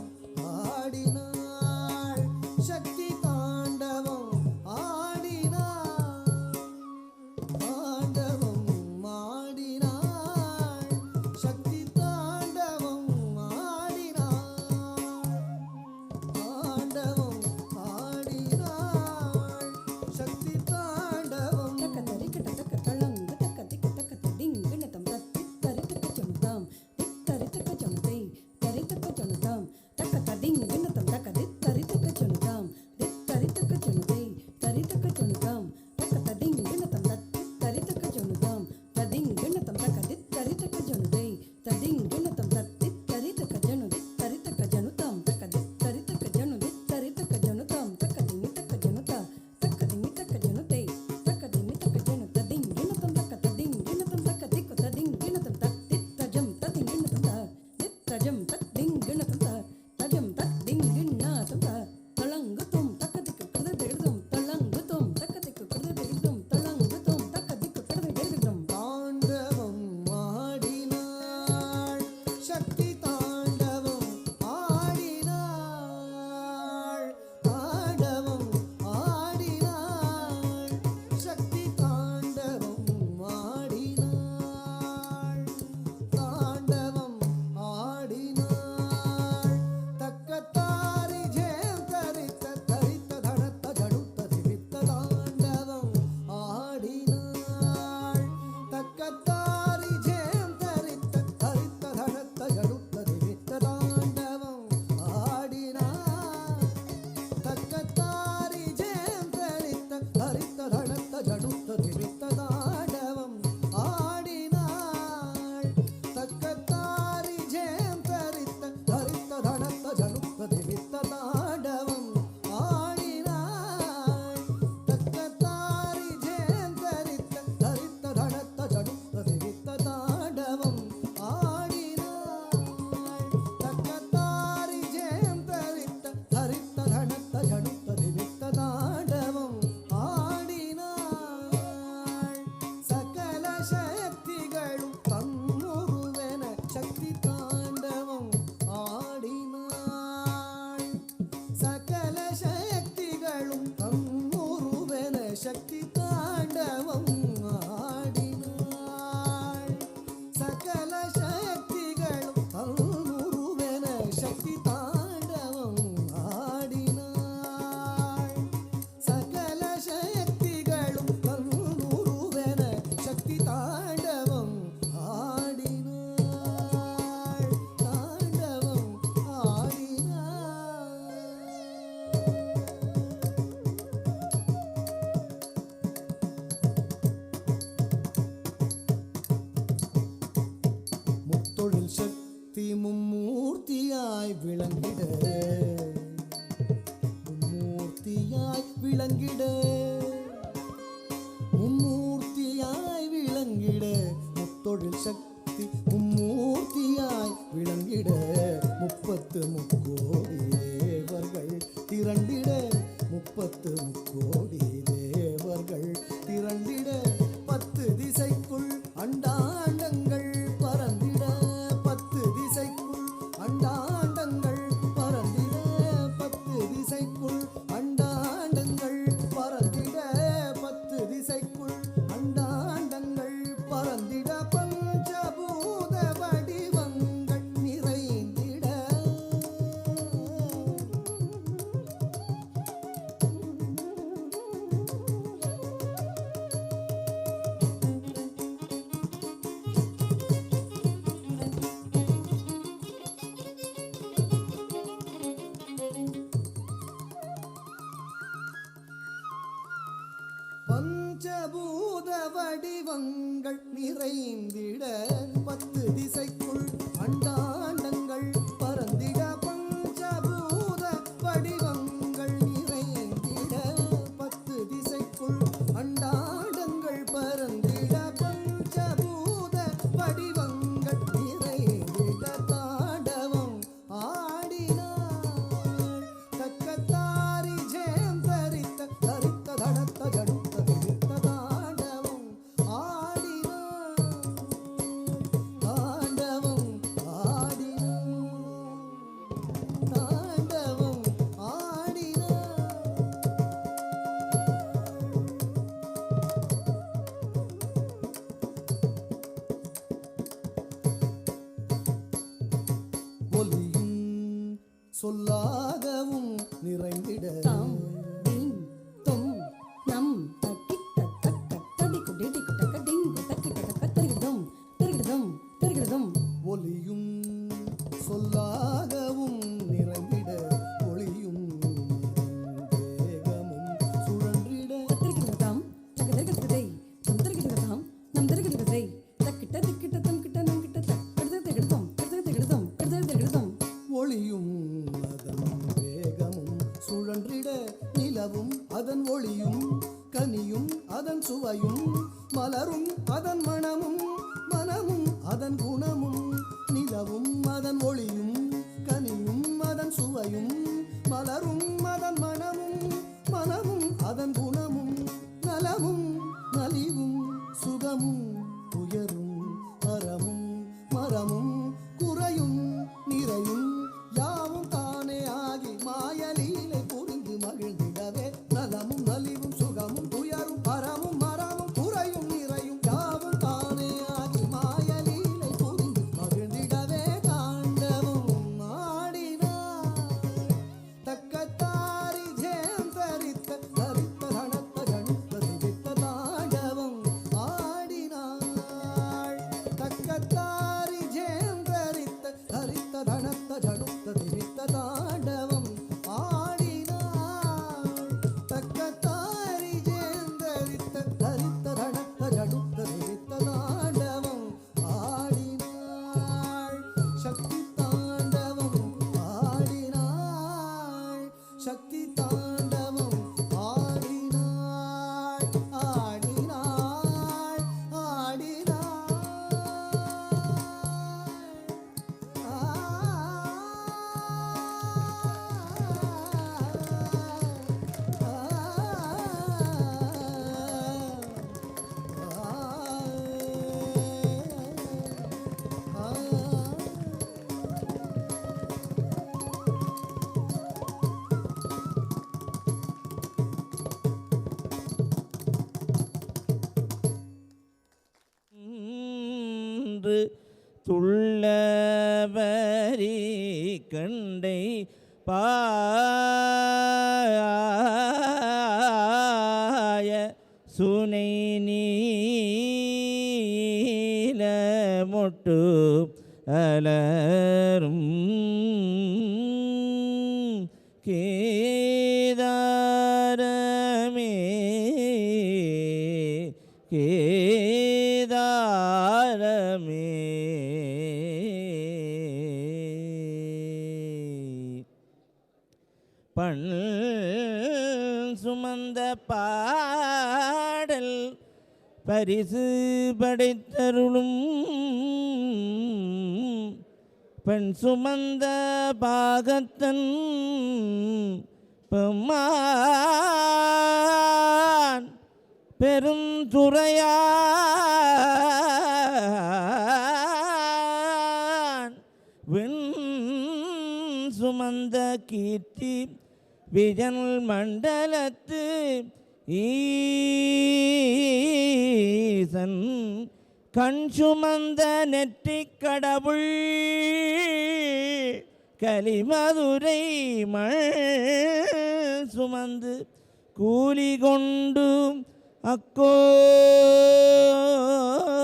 ஆடினாள் சக்தி தாண்டவம் ஆடினாள் தாண்டவம் ஆடினாள் சக்தி தாண்டவம் ஆடினாள் தாண்டவம் ஆடினாள் சக்தி தாண்டவம் மும்மூர்த்தியாய் விளங்கிட மும்மூர்த்தியாய் விளங்கிட மும்மூர்த்தியாய் விளங்கிட முத்தொழில் சக்தி மும்மூர்த்தியாய் விளங்கிட 30 முக்கோடி தேவர்கள் திரண்டிட 30 முக்கோடி தேவர்கள் திரண்டிட 10 திசைக்குள் அண்டாண்டங்கள் பறந்திட 10 திசைக்குள் அண்டாண்டங்கள் பறந்திட 10 திசைக்குள் அண்டாண்டங்கள் பறந்திட 10 திசைக்குள் அண்டாண்டங்கள் பறந்திட பஞ்சபூத வடிவங்கள் நிறைந்திட பஞ்சபூத வடிவங்கள் நிறைந்திட 10 திசைக்குள் அண்டாண்டங்கள் பறந்திட பஞ்சபூத வடிவங்கள் நிறைந்திட 10 திசைக்குள் அண்டாண்டங்கள் பறந்திட பஞ்சபூத வடிவங்கள் நிறைந்திட தாண்டவம் ஆடினாள் தக்கத்தாரி ஜெயம் தரித்த தரித்த தடத்த ஜடுத்த திரித்த தாண்டவம் ஒலியும் சொல்லாகவும் நிறைந்திட தாம் தீம் தொம் நம் தக்கிட்ட தக்க தடிக்கு டிடிக்கு டக்க டிங்கு தக்கிட்ட தக்க தருகிடுதம் தருகிடுதம் தருகிடுதம் ஒலியும் சொல்லாகவும் நிறைந்திட ஒளியும் வேகமும் சுழன்றிட தருகிடுதம் தக்க தருகிடுதை தம் தருகிடுதம் நம் தருகிடுதை தக்கிட்ட திக்கிட்ட தம் கிட்ட நம் கிட்ட தக்கிட்ட தருகிடுதம் தருகிடுதம் தருகிடுதம் ஒளியும் அதன் வேகமும் சுழன்றிட நிலவும் அதன் ஒளியும் கனியும் அதன் சுவையும் மலரும் அதன் மணமும் மனமும் அதன் குணமும் நிலவும் அதன் ஒளியும் கனியும் அதன் சுவையும் மலரும் அதன் மணமும் மனமும் அதன் குணமும் நலமும் நலிவும் சுகமும் உயரும் அறமும் மரமும் குறையும் நிறையும் யாவும் தானே ஆகி மாயலீலை புரிந்து மகிழ்ந்திடவே நலமும் நலிவும் சுகமும் துயரும் அறமும் மரமும் குறையும் நிறையும் யாவும் தானே ஆகி மாயலீலை புரிந்து மகிழ்ந்திடவே தாண்டவும் ஆடினார் தக்கத்தாரி ஜெயம் தரித்த தரித்த தனத்த கணித்த திரித்த தாண்டவம் ஆடினாள் தக்கத்தாரி ஜெயம் தரித்த தரித்த தனத்த ஜடுத்த திரித்த தாண்டவம் ஆடினாள் தக்கத்தாரி ஜெயம் தரித்த தரித்த தனத்த ஜடுத்த திரித்த தாண்டவம் ஆடினாள் சக்தி தாண்டவம் ஆடினாள் சக்தி தாண்டவம் ஆடினாள் ஆடினாள் ஆடினாள் துள்ளவரி கண்டை பாய சுனை நீல மொட்டு அலரும் கேதாரமே கேதாரமே பண் சுமந்த பாடல் பரிசு படைத்தருளும் பெண் சுமந்த பாகத்தன் பெம்மான் பெருந்துறையான் விண் சுமந்த கீர்த்தி விஜன் மண்டலத்து ஈசன் கண் சுமந்த நெற்றிக் கடவுள் கலிமதுரை மண் சுமந்து கூலி கொண்டு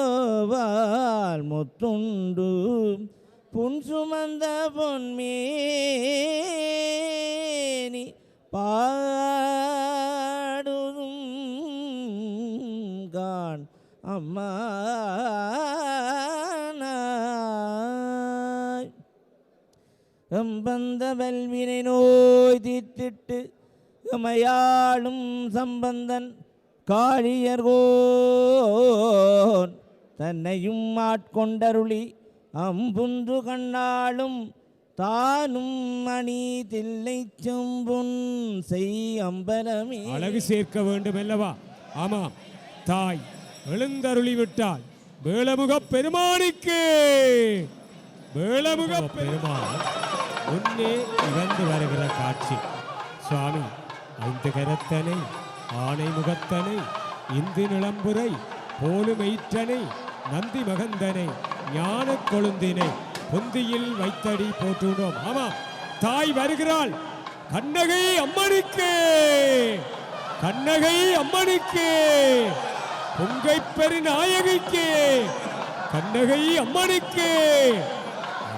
அக்கோவால் முத்துண்டு புன் சுமந்த பொன்மேனி பாடுதும் கான் அம்மா எம்பந்த வல்வினை நோய் தீர்த்திட்டு எமையாளும் சம்பந்தன் காளியர்கோன் தன்னையும் ஆட்கொண்டருளி அம்புந்து கண்ணாளும் தானும் மணி தில்லை செம்புன் செய் அம்பலமே அழகு சேர்க்க வேண்டும் அல்லவா? ஆமாம், தாய் எழுந்தருளி விட்டாள். வேளமுகப் பெருமானுக்கு வேளமுகப் பெருமான் முன்னே இறந்து வருகிற காட்சி. சுவாமி ஐந்து கரத்தனை ஆணை முகத்தனை இந்து நிளம்புரை போலும் எயிற்றனை நந்தி மகந்தனை ஞான கொழுந்தினை பொந்தியில் வைத்தடி போட்டுவிடும். ஆமாம், தாய் வருகிறாள். கண்ணகை அம்மனுக்கு, கண்ணகை அம்மனுக்கு, பொங்கை பெருநாயகிக்கு, கண்ணகை அம்மனுக்கு.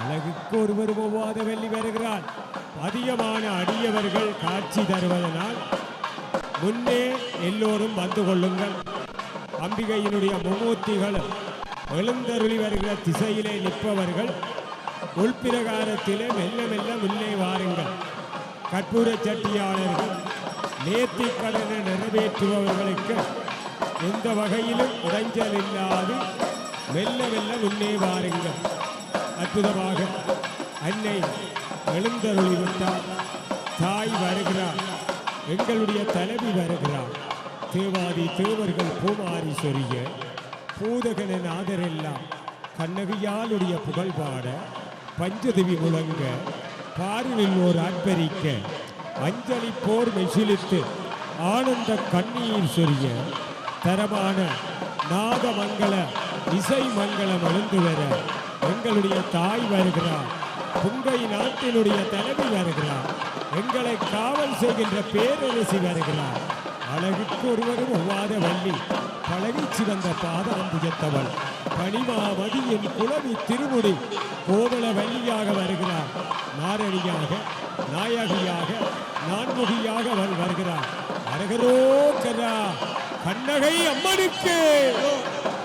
அழகுக்கு ஒருவர் ஒவ்வாத வெள்ளி வருகிறாள். அதிகமான அடியவர்கள் காட்சி தருவதனால் முன்னே எல்லோரும் வந்து கொள்ளுங்கள். அம்பிகையினுடைய மும்மூர்த்திகள் எழுந்தருளி வருகிற திசையிலே நிற்பவர்கள் உள்பிரகாரத்திலே மெல்ல மெல்ல முன்னே வாருங்கள். கற்பூர சட்டியாளர்கள் நேர்த்தி கடனை நிறைவேற்றுபவர்களுக்கு எந்த வகையிலும் இடைஞ்சல் இல்லாது மெல்ல மெல்ல முன்னே வாருங்கள். அற்புதமாக அன்னை எழுந்தருளி விட்டார். தாய் வருகிறார். எங்களுடைய தலைவி வருகிறார். தேவாதி தேவர்கள் பூமாரி சொரிய பூதகன நாதரெல்லாம் கண்ணகியாளுடைய புகழ் பாட பஞ்சதேவி முழங்க பாரினில் ஓர் ஆர்ப்பரிக்க அஞ்சலி போர் மெசிலித்து ஆனந்த கண்ணீர் சொரிய தரமான நாதமங்கல இசை மங்களம் எழுந்து வர எங்களுடைய தாய் வருகிறார். புங்கை நாட்டினுடைய தலைவி வருகிறார். எங்களை காவல் செய்கின்ற பேரரசி வருகிறார். அழகுக்கு ஒருவரும் ஒவ்வாத வள்ளி பழகி சிவந்த பாதாம்புஜத்தவள் பனிமாமதியின் குலவி திருமுடி கோவல வள்ளியாக வருகிறார். நாரணியாக, நாயகியாக, நான்முகியாக அவள் வருகிறார். அரகரோகரா கண்ணகை அம்மனுக்கு,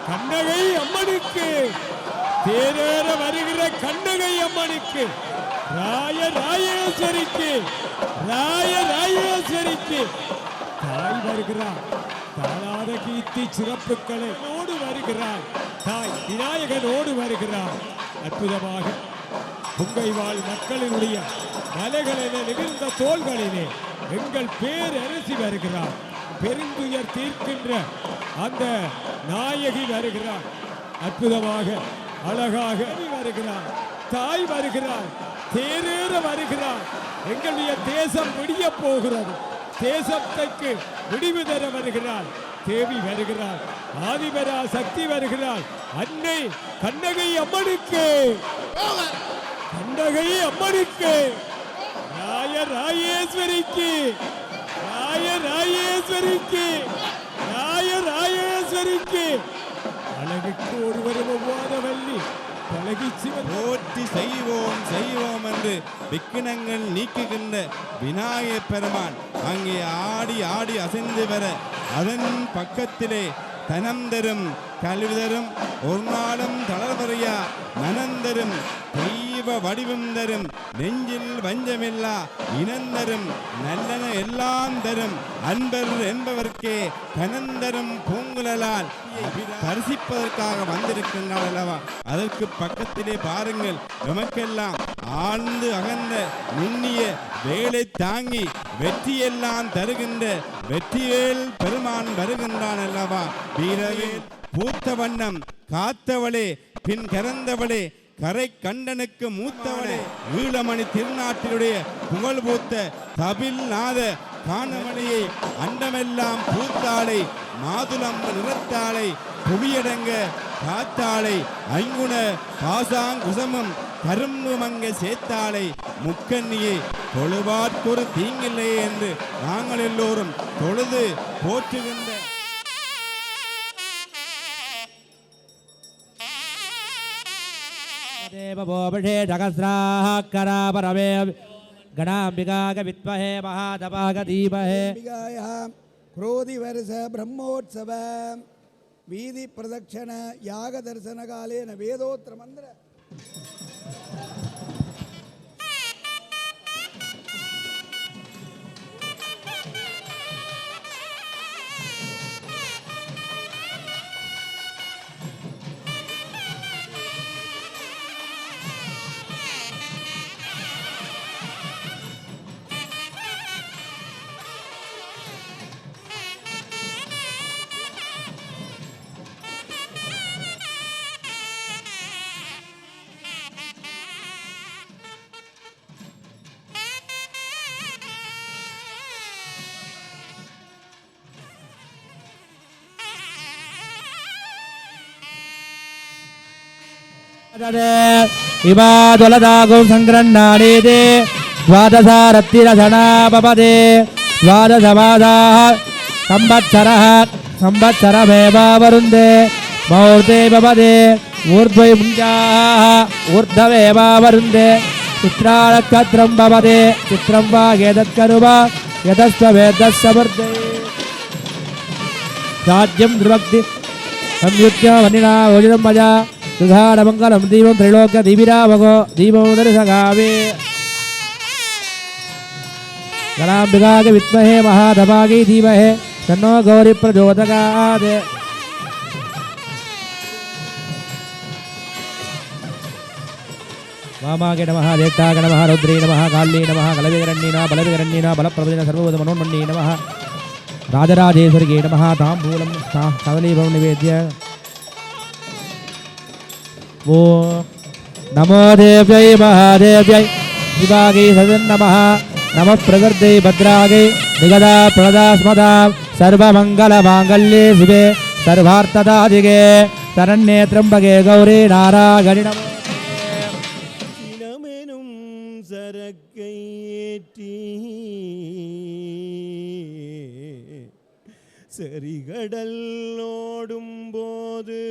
கண்ணகை அம்மனுக்கு, தேரேற வருகிற கண்ணகை அம்மனுக்கு, ராய ராயேஸ்வரிக்கு, ராய ராயேஸ்வரிக்கு தாய் வருகிறார். தாளாத கீர்த்தி சிறப்புகளை ஓடு வருகிறார். தாய் விநாயகனோடு வருகிறார். அற்புதமாக புங்கை வாழ் மக்களினுடைய மலைகளென நிகழ்ந்த தோள்களிலே எங்கள் பேரரசி வருகிறார். பெருந்துயர் தீர்க்கின்ற அந்த நாயகி வருகிறார். அற்புதமாக அழகாக வருகிறார். தாய் வருகிறார். தேரேற வருகிறார். எங்களுடைய தேசம் விடிய போகிறது. தேசத்துக்கு விடிவு தர வருகிறார். தேவி வருகிறார். ஆதிபரா சக்தி வருகிறார். அன்னை கண்ணகை அம்மனுக்கு, கண்ணகை அம்மனுக்கு, ராய ராயேஸ்வரிக்கு, ராய ராயேஸ்வரிக்கு, ராய ராயேஸ்வரிக்கு. அழகுக்கு ஒருவரும் ஒவ்வாத வள்ளி பழகி சிவன் போற்றி செய்வோம் செய்வோம் என்று விக்கினங்கள் நீக்குகின்ற விநாயகப் பெருமான் அங்கே ஆடி ஆடி அசைந்து வர அதன் பக்கத்திலே தனம் தரும் கல்வி தரும் ஒரு நாளும் தளர்வறியா மனந்தரும் தெய்வ வடிவம் தரும் நெஞ்சில் வஞ்சமில்லா இனந்தரும் நல்லன எல்லாம் தரும் அன்பர் என்பவர்க்கே கனந்தரும் பூங்குழலால் தரிசிப்பதற்காக வந்திருக்கின்றார் அல்லவா. அதற்கு பக்கத்திலே பாருங்கள், நமக்கெல்லாம் ஆழ்ந்து அகன்ற நுண்ணிய வேலை தாங்கி வெற்றியெல்லாம் தருகின்ற வெற்றிவேல் பெருமான் வருகின்றான் அல்லவா. வீரவேல் பூத்த வண்ணம் காத்தவளே பின் கறந்தவளே கரை கண்டனுக்கு மூத்தவளே ஈழமணி திருநாட்டினுடைய புகழ் பூத்த தபில் நாத காணமணியை அண்டமெல்லாம் பூத்தாளை மாதுளம் நிறத்தாளை புவியடங்க காத்தாளை ஐங்குண பாசாங்குசமும் கரும்பு மங்க சேர்த்தாளை முக்கண்ணியை தொழுவார்க்கொரு தீங்கில்லை என்று நாங்கள் எல்லோரும் தொழுது போற்றுகின்ற பரமே கணாம்பிகாக வித்மஹே மகாதபாக தீமஹே क्रोधि वर्ष ब्रह्मोत्सव वीधि प्रदक्षिण याग दर्शन कालेन वेदोत्र मंत्र इमाद्वलदागुं सङ्गृह्णानीति द्वादशारत्तिरधना पपदे द्वादशमादाः संवत्सरमेवावरुन्धे मुहूर्ते पपदे ऊर्ध्वै मुञ्जाः ऊर्ध्वमेवावरुन्धे चित्राणक्षत्रं पपदे चित्रं वा एतत्करुव यतस्त्ववेदस्समर्थे राज्यं द्रुवक्ति संयुज्य वनिना ओजितं मया सुधारमङ्गलं दीपं त्रैलोक्य दीपिरावगो दीपं दर्शगावे गणाम्बिकागे विद्महे महाधपागे धीमहि तन्नो गौरी प्रचोदयात् वामागे नमः ज्येष्ठागे नमः रुद्रे नमः काल्ये नमः कलविकरण्येन बलविकरण्येन बलप्रभुदेन सर्वभूतमनोन्मन्ये नमः राजराजेश्वरिगे नमः ताम्बूलं कदलीफलं निवेद्य वो नमो देव्यै महादेव्यै शिवागे सदन्नमः नमः प्रकृत्यै भद्रागे निगदा प्रदास्मदा सर्वमङ्गलमाङ्गल्ये शिवे सर्वार्थदादिगे शरण्ये त्र्यम्बके गौरी नारायणि नमोस्तुते சினமெனும் சரக்கை ஏற்றி சரிகடல் ஓடும் போது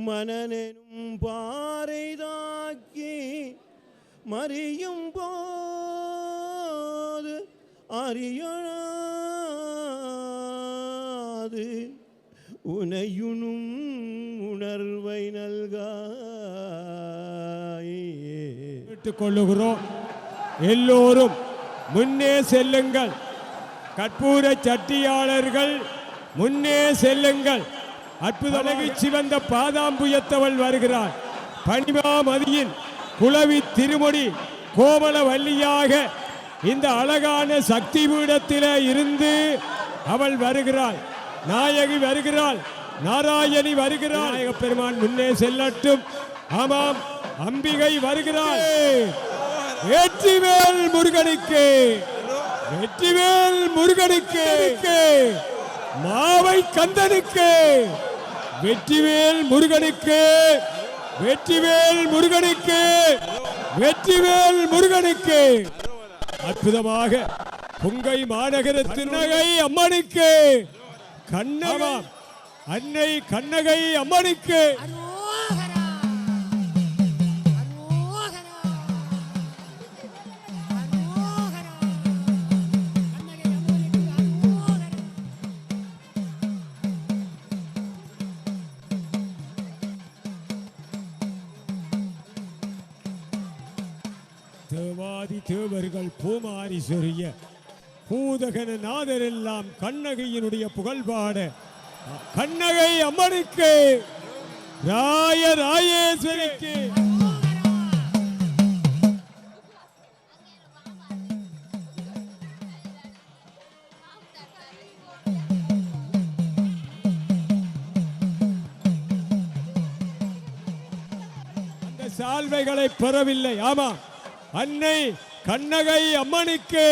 மனனெனும் பாறை தாக்கி மறியும் போது அறியணாது உனையுனும் உணர்வை நல்காய் கொள்ளுகிறோம். எல்லோரும் முன்னே செல்லுங்கள். கற்பூர சட்டியாளர்கள் முன்னே செல்லுங்கள். அற்புதமாக சிவந்த பாதாம்புயத்தவள் வருகிறாள். பனிமாமதியின் குளவி திருமுடி கோமல வள்ளியாக இந்த அழகான சக்தி பீடத்திலே இருந்து அவள் வருகிறாள். நாயகி வருகிறாள். நாராயணி வருகிறாள். நாயக பெருமான் முன்னே செல்லட்டும். ஆமாம், அம்பிகை வருகிறாள். வெற்றிவேல் முருகனுக்கு, வெற்றிவேல் முருகனுக்கு, மாவை கந்தனுக்கு, வெற்றிவேல் முருகனுக்கு, வெற்றிவேல் முருகனுக்கு, வெற்றிவேல் முருகனுக்கு. அற்புதமாக புங்கை மாநகரத்தின் நகை அம்மனுக்கு, கண்ணகம் அன்னை கண்ணகை அம்மனுக்கு. தேவாதி தேவர்கள் பூமாரி சொரிய பூதகன நாதரெல்லாம் கண்ணகையினுடைய புகழ்பாட கண்ணகை அம்மனுக்கு, ராயேஸ்வரிக்கு. அந்த சால்வைகளை பெறவில்லை. ஆமா, அன்னை கண்ணகை அம்மனுக்கு.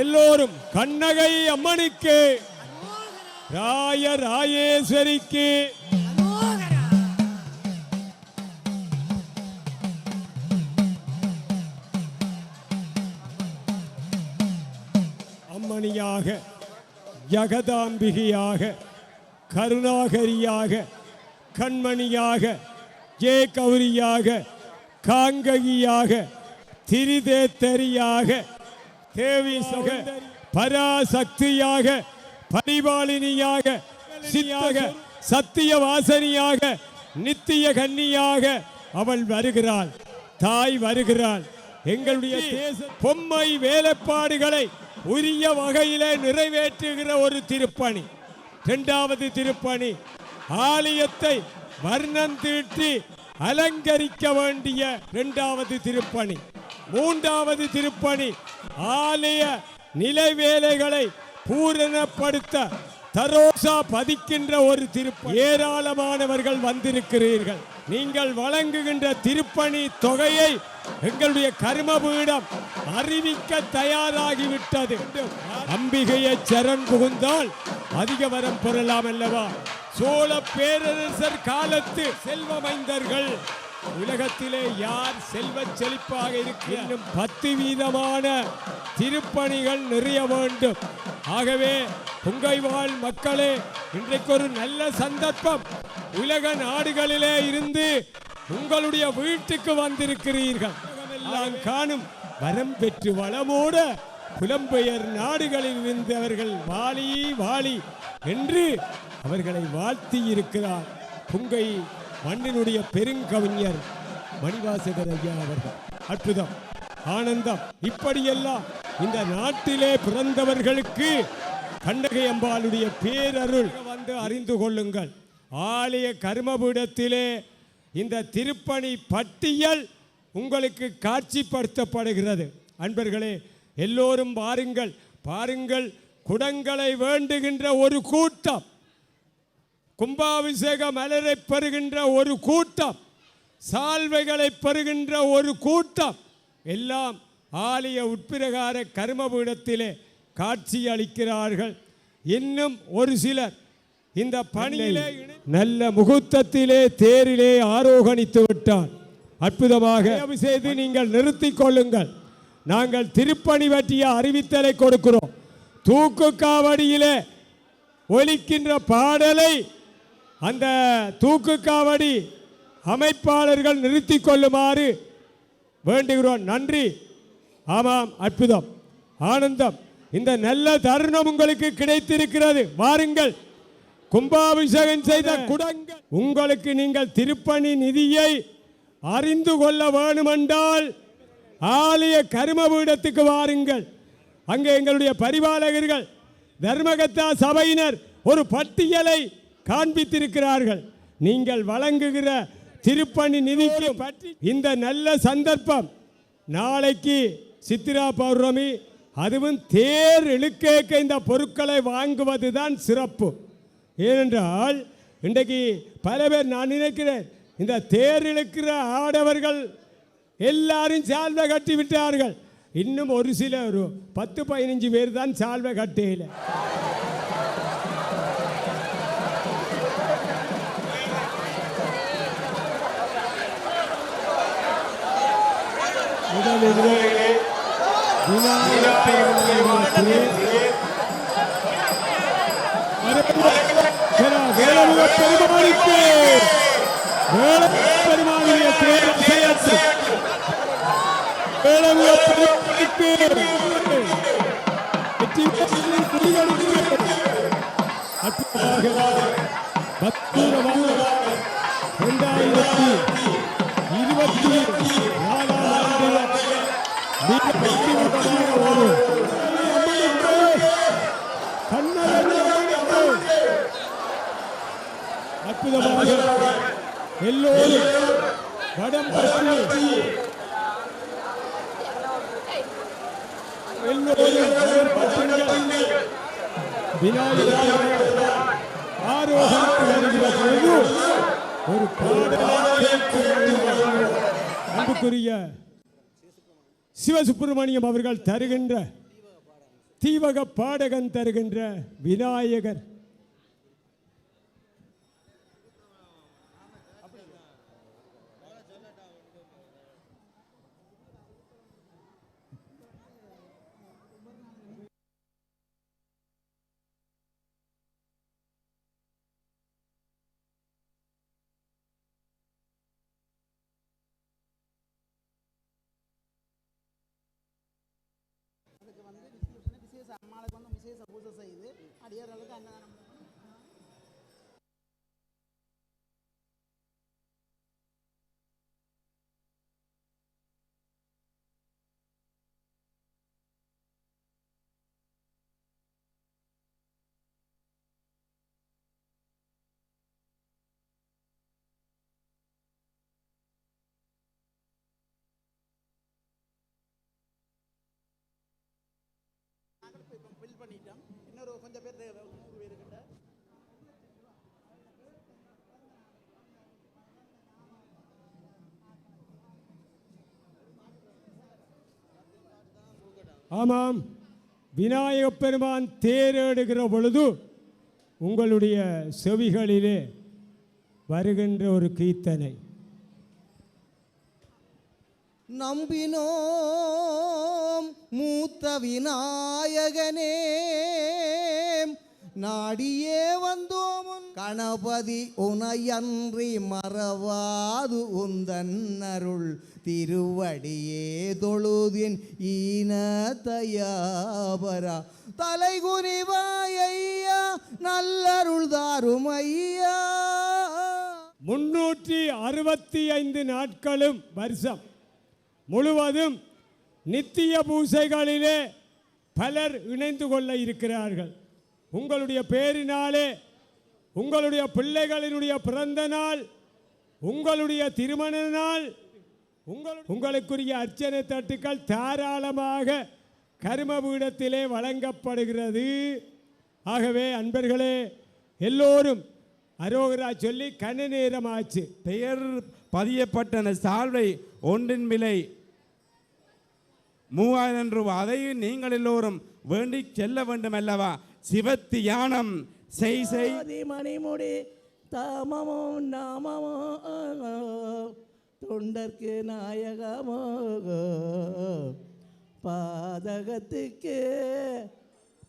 எல்லோரும் கண்ணகை அம்மனுக்கு, ராயேஸ்வரிக்கு. அம்மணியாக, ஜகதாம்பிகையாக, கருணாகரியாக, கண்மணியாக, ஜே கௌரியாக, காங்ககியாக, திரிதேத்தரியாக, தேவி சக பராசக்தியாக, பரிபாலினியாக, சித்தியாக, சத்திய வாசனியாக, நித்திய கன்னியாக அவள் வருகிறாள். தாய் வருகிறாள். எங்களுடைய தேச பொம்மை வேலைப்பாடுகளை உரிய வகையிலே நிறைவேற்றுகிற ஒரு திருப்பணி. இரண்டாவது திருப்பணி, ஆலயத்தை வர்ணம் தீட்டி அலங்கரிக்க வேண்டிய இரண்டாவது திருப்பணி. மூன்றாவது திருப்பணி, ஆலய நிலை வேலைகளை பூரணப்படுத்த தரோசா பதிக்கின்ற ஒரு திருப்பணி. ஏராளமானவர்கள் வந்திருக்கிறீர்கள். நீங்கள் வழங்குகின்ற திருப்பணி தொகையை எங்களுடைய கர்மபீடம் அறிவிக்க தயாராகிவிட்டது. அம்பிகையை சரண் புகுந்தால் அதிக வரம் பெறலாம் அல்லவா? சோழ பேரரசர் காலத்து செல்வமைந்தர்கள். உலகத்திலே யார் செல்வச் செழிப்பாக இருக்க இன்னும் 10 வீதமான திருப்பணிகள் நிறைய வேண்டும். ஆகவே புங்கை வாழ் மக்களே, இன்றைக்கு ஒரு நல்ல சந்தர்ப்பம். உலக நாடுகளிலே இருந்து உங்களுடைய வீட்டுக்கு வந்திருக்கிறீர்கள். எல்லாம் காணும் வரம் பெற்று வளமோட புலம்பெயர் நாடுகளில் இருந்து அவர்கள் வாழி வாழி என்று அவர்களை வாழ்த்தி இருக்கிறார் புங்கை மண்ணினுடைய பெருங்கவிஞர் மணிவாசகர் ஐயா அவர்கள். அற்புதம், ஆனந்தம். இப்படியெல்லாம் இந்த நாட்டிலே பிறந்தவர்களுக்கு கண்டகை அம்பாளுடைய பேரருள் வந்து அறிந்து கொள்ளுங்கள். ஆலய கர்மபீடத்திலே இந்த திருப்பணி பட்டியல் உங்களுக்கு காட்சிப்படுத்தப்படுகிறது. அன்பர்களே, எல்லோரும் பாருங்கள் பாருங்கள். குடங்களை வேண்டுகின்ற ஒரு கூட்டம், கும்பாபிஷேக மலரை பெறுகின்ற ஒரு கூட்டம், சால்வைகளை பெறுகின்ற ஒரு கூட்டம் எல்லாம் ஆலய உட்பிரகார கர்மபீடத்திலே காட்சி அளிக்கிறார்கள். இன்னும் ஒரு சிலர் இந்த பணியிலே நல்ல முகூர்த்தத்திலே தேரிலே ஆரோகணித்து விட்டார். அற்புதமாக செய்து நீங்கள் நிறுத்திக் கொள்ளுங்கள். நாங்கள் திருப்பணி பற்றிய அறிவித்தலை கொடுக்கிறோம். தூக்கு காவடியிலே ஒலிக்கின்ற பாடலை அந்த தூக்கு காவடி அமைப்பாளர்கள் நிறுத்திக் கொள்ளுமாறு வேண்டுகிறோம். நன்றி. ஆமாம், அற்புதம், ஆனந்தம். இந்த நல்ல தருணம் உங்களுக்கு கிடைத்திருக்கிறது. வாருங்கள், கும்பாபிஷேகம் செய்த குடங்கள் உங்களுக்கு. நீங்கள் திருப்பணி நிதியை அறிந்து கொள்ள வேண்டுமென்றால் ஆலய கர்மபீடத்துக்கு வாருங்கள். அங்கே எங்களுடைய பரிபாலகர்கள் தர்மகத்தா சபையினர் ஒரு பட்டியலை காண்பித்திருக்கிறார்கள். நீங்கள் வழங்குகிற திருப்பணி நிதிக்கு பற்றி இந்த நல்ல சந்தர்ப்பம். நாளைக்கு சித்திரா பௌர்ணமி, அதுவும் தேர் இழுக்க இந்த பொருட்களை வாங்குவதுதான் சிறப்பு. ஏனென்றால் இன்றைக்கு பல பேர், நான் நினைக்கிறேன், இந்த தேர் இழுக்கிற ஆடவர்கள் எல்லாரும் சால்வை கட்டி விட்டார்கள். இன்னும் ஒரு சில ஒரு 10-15 பேர் தான் சால்வை கட்டையில். அற்புதமாக எல்லோரும் வடம் பற்றி எல்லோரும் விநாயகர் ஆரோகணித்து வருகிற பொழுது ஒரு அன்புக்குரிய சிவசுப்பிரமணியம் அவர்கள் தருகின்ற தீவக பாடகன் தருகின்ற விநாயகர் ஆமாம், விநாயகப் பெருமான் தேரேடுகிற பொழுது உங்களுடைய செவிகளிலே வருகின்ற ஒரு கீர்த்தனை. நம்பினோம் மூத்த விநாயகனே, நாடியே வந்தோம் கணபதி உனையன்றி மறவாது உந்தன் அருள் திருவடியே தொழுதின் ஈனதயாபரா தலைகுனிவாயா நல்லருள் தாரும் ஐயா. 365 நாட்களும் வருஷம் முழுவதும் நித்திய பூசைகளிலே பலர் இணைந்து கொள்ள இருக்கிறார்கள். உங்களுடைய பேரினாலே, உங்களுடைய பிள்ளைகளினுடைய பிறந்த நாள், உங்களுடைய திருமண நாள், உங்களுக்குரிய அர்ச்சனை தட்டுக்கள் தாராளமாக கர்மபீடத்திலே வழங்கப்படுகிறது. ஆகவே அன்பர்களே எல்லோரும் அரோகரா சொல்லி கன நேரமாச்சு. பெயர் பதியப்பட்ட சால்வை ஒன்றின் விலை 3000 ரூபாய். அதையும் நீங்கள் எல்லோரும் வேண்டி செல்ல வேண்டும் அல்லவா? சிவத்தியானம் செய் மணிமுடி தாமமோ நாமமோ தொண்டர்க்கு நாயகமோ பாதகத்துக்கு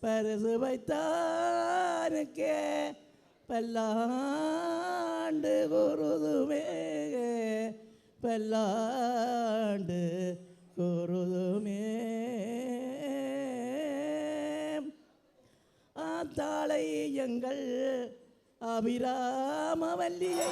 பரிசு வைத்தானுக்கே பல்லாண்டு குருதுமே பல்லாண்டு குருதுமே ஆத்தாளை எங்கள் அபிராமவல்லியை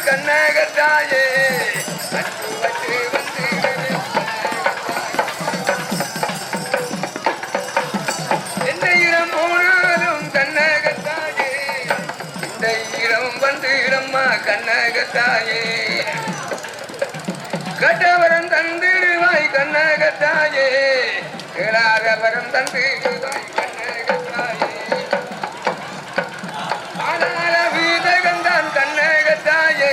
கண்ணகத்தாயே எந்த இடம் போனாலும் கண்ணகத்தாயே இந்த இடம் வந்து இடம்மா கண்ணகத்தாயே கட்டவரம் தந்திடுவாய் கண்ணகத்தாயே கேளாத வரம் தந்திடுவாய் கண்ணகத்தாயே ஆனால வீதகந்தான் கண்ணகத்தாயே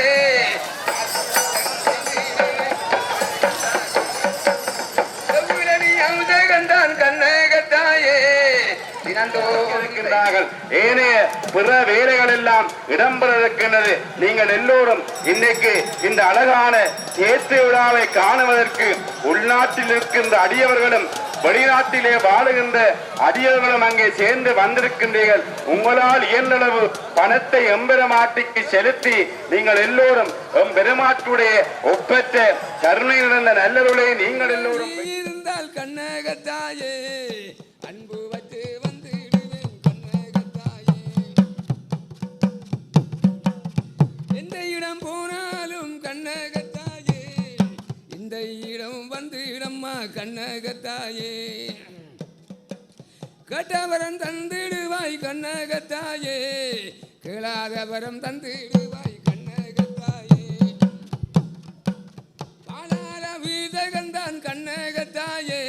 ஏனைய பிற வேலைகள் எல்லாம் இடம்பெற இருக்கின்றது. நீங்கள் எல்லோரும் இன்னைக்கு இந்த அழகான தேத்து விழாவை காணுவதற்கு உள்நாட்டில் இருக்கின்ற அடியவர்களும் வெளிநாட்டிலே வாழுகின்ற அடியவர்களும் அங்கே சேர்ந்து வந்திருக்கின்றீர்கள். உங்களால் இயன்றளவு பணத்தை எம்பெருமாட்டிக்கு செலுத்தி நீங்கள் எல்லோரும் எம்பெருமாட்டுடைய ஒப்பற்ற கருணை நிறைந்த நல்லருளை நீங்கள் எல்லோரும் இருந்தால் கண்ணகத்தாயே அன்பு வச்சு எந்த இடம் போனாலும் கண்ணகத்தாயே இந்த இடம் வந்து இடம்மா கண்ணகத்தாயே கட்டவரம் தந்திடுவாய் கண்ணகத்தாயே கேளாத வரம் தந்திடுவாய் கண்ணகத்தாயே பாலார வீதகந்தான் கண்ணகத்தாயே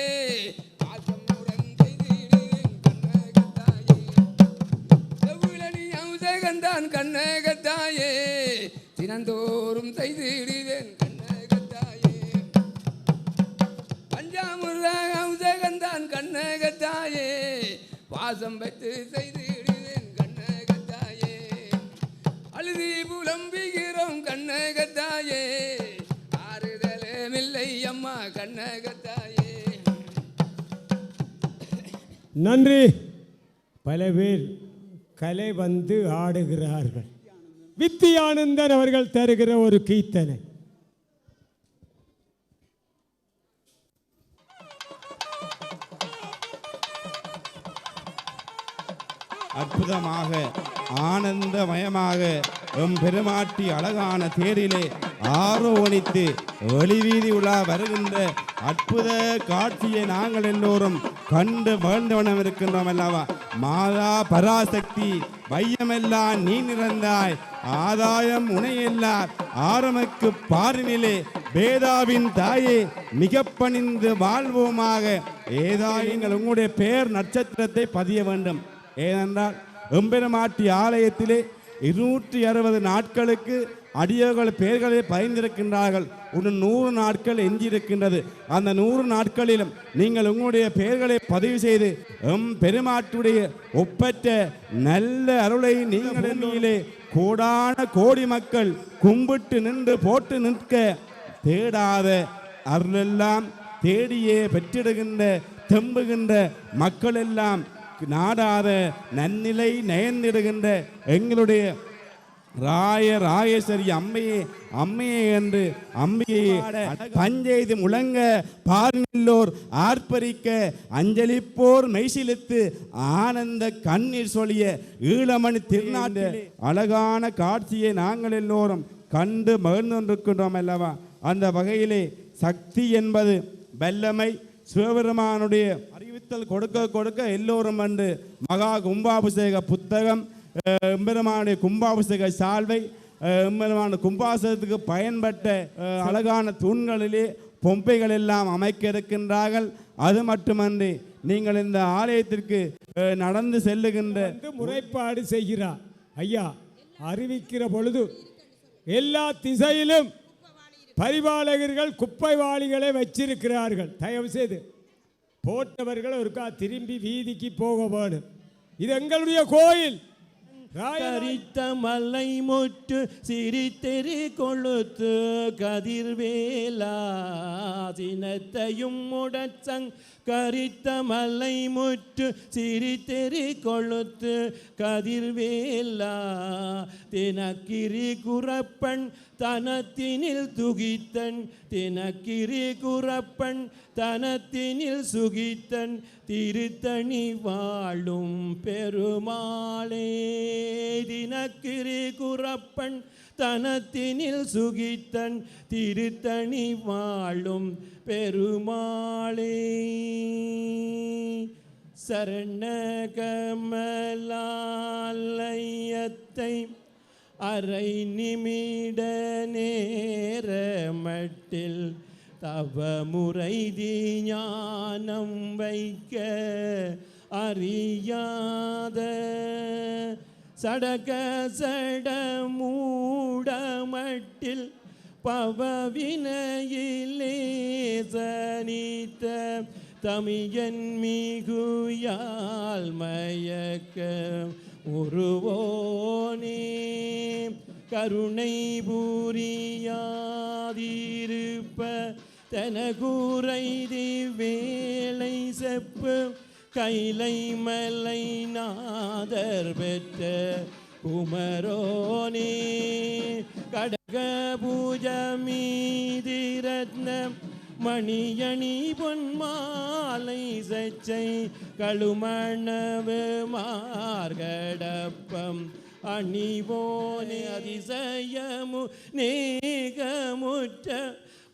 பாசமுடன் செய்திடுவேன் கண்ணகத்தாயே முருகந்தான் கண்ணகத்தாயே வாசம் வைத்து செய்திடுவேன் கண்ணகத்தாயே அழுதி புலம்புகிறோம் கண்ணகத்தாயே ஆறுதலமில்லை அம்மா கண்ணகத்தாயே. நன்றி. பல பேர் கலை வந்து ஆடுகிறார்கள். வித்தியானந்தன் அவர்கள் தருகிற ஒரு கீர்த்தனை. அற்புதமாக ஆனந்தமயமாக எம் பெருமாட்டி அழகான தேரிலே ஆரோவணித்து வெளிவீதி உலா வருகின்ற அற்புத காட்சியை நாங்கள் எல்லோரும் கண்டு மகிழ்ந்தவனம் இருக்கின்றோம் அல்லவா. மாதா பராசக்தி வையமெல்லாம் நீ நிறந்தாய் ஆதாயம் உனையெல்லாம் ஆரமக்கு பாரினிலே வேதாவின் தாயே மிக பணிந்து வாழ்வோமாக. ஏதாயங்கள் உங்களுடைய பெயர் நட்சத்திரத்தை பதிய வேண்டும். ஏனென்றால் எம்பெருமாட்டி ஆலயத்திலே 260 நாட்களுக்கு அடியவர்கள் பெயர்களை பயந்திருக்கின்றார்கள். இன்னும் 100 நாட்கள் எஞ்சியிருக்கின்றது. அந்த 100 நாட்களிலும் நீங்கள் உங்களுடைய பெயர்களை பதிவு செய்து பெருமாட்டுடைய ஒப்பற்ற நல்ல அருளை நீங்களே கோடான கோடி மக்கள் கும்பிட்டு நின்று போட்டு நிற்க தேடாத அருளெல்லாம் தேடியே பெற்றிடுகின்ற தெம்புகின்ற மக்கள் எல்லாம் நாடாத நன்னிலை நயந்திடுகின்ற எங்களுடைய ராயேஸ்வரி அம்மையே என்று அம்பிகையை பஞ்செய்து முழங்க பார்நில்லோர் ஆர்ப்பரிக்க அஞ்சலிப்போர் மெய்சிலித்து ஆனந்த கண்ணீர் சொல்லிய ஈழமணி திருநாட்டில் அழகான காட்சியை நாங்கள் எல்லோரும் கண்டு மகிழ்ந்திருக்கின்றோம் அல்லவா. அந்த வகையிலே சக்தி என்பது வல்லமை சிவபெருமானுடைய அறிவித்தல் கொடுக்க எல்லோரும் வந்து மகா கும்பாபிஷேக புத்தகம் எம்பெருமானுடைய கும்பாபிஷேக சால்வை எம்பெருமான கும்பாபிஷேகத்துக்கு பயன்பட்ட அழகான தூண்களிலே பொம்பைகள் எல்லாம் அமைக்க இருக்கின்றார்கள். அது மட்டுமன்றி நீங்கள் இந்த ஆலயத்திற்கு நடந்து செல்லுகின்ற முறைப்பாடு செய்கிறார் ஐயா. அறிவிக்கிற பொழுது எல்லா திசையிலும் பரிபாலகர்கள் குப்பை வாளிகளை வச்சிருக்கிறார்கள். தயவு செய்து போட்டவர்கள் ஒருக்கா திரும்பி வீதிக்கு போக வேணும். இது எங்களுடைய கோயில். கரித்த மலை முற்று சிரித்தெறி கொழுத்து கதிர்வேலா சினத்தையும் முடச்சங் கரித்த மலை முற்று சிரித்தெறி கொழுத்து கதிர்வேலா தினக்கிரி குறப்பன் தனத்தினில் துகித்தன் தினக்கிரி குறப்பன் தனத்தினில் சுகித்தன் திருத்தணி வாழும் பெருமாளே தினக்கிரி குறப்பன் தனத்தினில் சுகித்தன் திருத்தணி வாழும் பெருமாளே சரணகமலாலயத்தை அரை நிமிட நேர மட்டில் தவமுறைதி ஞானம் வைக்க அறியாத சடக சடமூடமட்டில் பவவினையிலே சனித்த தமியன் மிகுயால் மயக்க உருவோனே கருணை பூரியாதிருப்ப தனகுரைதி வேளை செப்பு கைலை மலை நாதர் பெற்ற குமரோனே கடக பூஜமீதி ரத்னம் மணியணி பொன்மாலை சச்சை கழுமணவு மார்கடப்பம் அணிவோனே அதிசயமு நேகமுற்ற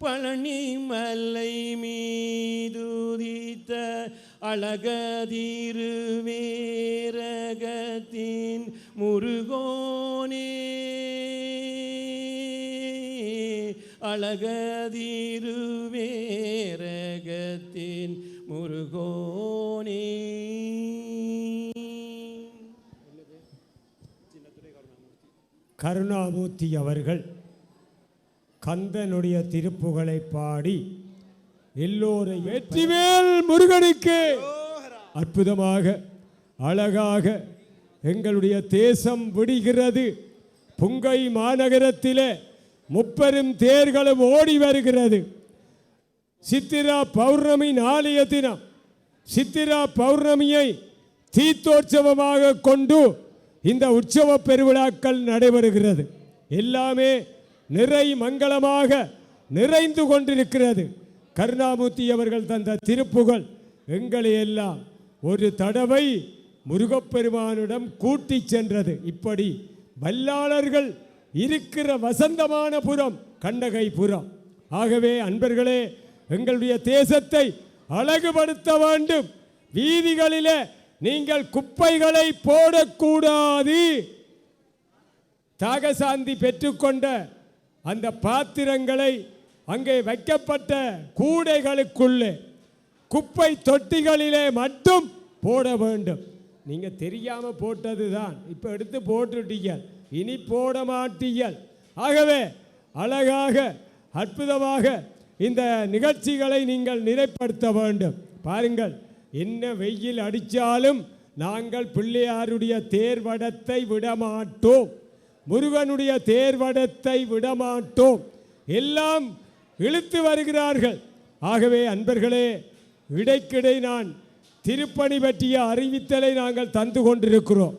பழனி மலை மீதுதித்த அழகதிருவேரகத்தின் முருகோனே அழகதிருவேரகத்தின் முருகோனே. கருணாமூர்த்தி அவர்கள் கந்தனுடைய திருப்புகழை பாடி எல்லோரையும் வெற்றிவேல் முருகனுக்கு. அற்புதமாக அழகாக எங்களுடைய தேசம் விடுகிறது. புங்கை மாநகரத்திலே முப்பெரும் தேர்களும் ஓடி வருகிறது. சித்திரா பௌர்ணமி நாளைய தினம் சித்திரா பௌர்ணமியை தீர்த்தோற்சவமாக கொண்டு இந்த உற்சவ பெருவிழாக்கள் நடைபெறுகிறது. எல்லாமே நிறை மங்களமாக நிறைந்து கொண்டிருக்கிறது. கருணாமூர்த்தி அவர்கள் தந்த திருப்புகள் எங்களை எல்லாம் ஒரு தடவை முருகப்பெருமானிடம் கூட்டி சென்றது. இப்படி வல்லாளர்கள் இருக்கிற வசந்தமான புறம் கண்ணகை புறம். ஆகவே அன்பர்களே, எங்களுடைய தேசத்தை அழகுபடுத்த வேண்டும். வீதிகளிலே நீங்கள் குப்பைகளை போடக்கூடாது. தாகசாந்தி பெற்றுக்கொண்ட அந்த பாத்திரங்களை அங்கே வைக்கப்பட்ட கூடைகளுக்குள்ளே குப்பை தொட்டிகளிலே மட்டும் போட வேண்டும். நீங்க தெரியாம போட்டது தான், இப்ப எடுத்து போட்டுட்டீங்க, இனி போட மாட்டீர்கள். ஆகவே அழகாக அற்புதமாக இந்த நிகழ்ச்சிகளை நீங்கள் நிறைப்படுத்த வேண்டும். பாருங்கள், என்ன வெயில் அடித்தாலும் நாங்கள் பிள்ளையாருடைய தேர்வடத்தை விடமாட்டோம், முருகனுடைய தேர்வடத்தை விடமாட்டோம். எல்லாம் இழுத்து வருகிறார்கள். ஆகவே அன்பர்களே, இடைக்கிடை நான் திருப்பணி பற்றிய அறிவித்தலை நாங்கள் தந்து கொண்டிருக்கிறோம்.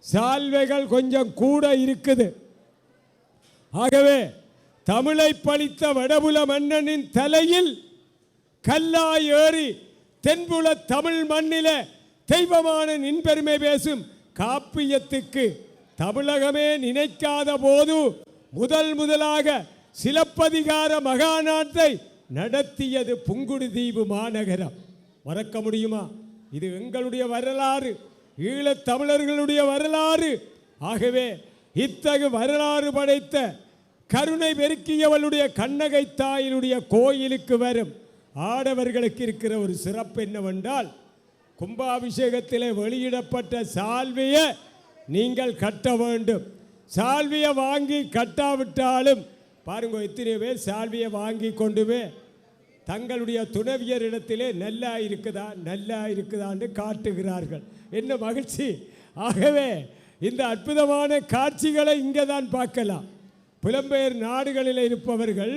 சால்வைகள் கொஞ்சம் கூட இருக்குது. ஆகவே தமிழை பழித்த வடபுல மன்னனின் தலையில் கல்லாய் ஏறி தென்புல தமிழ் மண்ணில தெய்வமான நின்பெருமை பேசும் காப்பியத்துக்கு தமிழகமே நினைக்காத போது முதலாக சிலப்பதிகார மகாநாட்டை நடத்தியது புங்குடுதீவு மாநகரம். மறக்க முடியுமா? இது எங்களுடைய வரலாறு, ஈழத் தமிழர்களுடைய வரலாறு. ஆகவே இத்தகு வரலாறு படைத்த கருணை பெருக்கியவளுடைய கண்ணகை தாயினுடைய கோயிலுக்கு வரும் ஆடவர்களுக்கு இருக்கிற ஒரு சிறப்பு என்னவென்றால், கும்பாபிஷேகத்திலே வெளியிடப்பட்ட சால்வையை நீங்கள் கட்ட வேண்டும். சால்வையை வாங்கி கட்டாவிட்டாலும் பாருங்க, எத்தனை பேர் சால்வையை வாங்கி கொண்டு போய் தங்களுடைய துணைவியரிடத்திலே நல்லா இருக்குதான்னு காட்டுகிறார்கள். என்ன மகிழ்ச்சி! ஆகவே இந்த அற்புதமான காட்சிகளை இங்கே தான் பார்க்கலாம். புலம்பெயர் நாடுகளில் இருப்பவர்கள்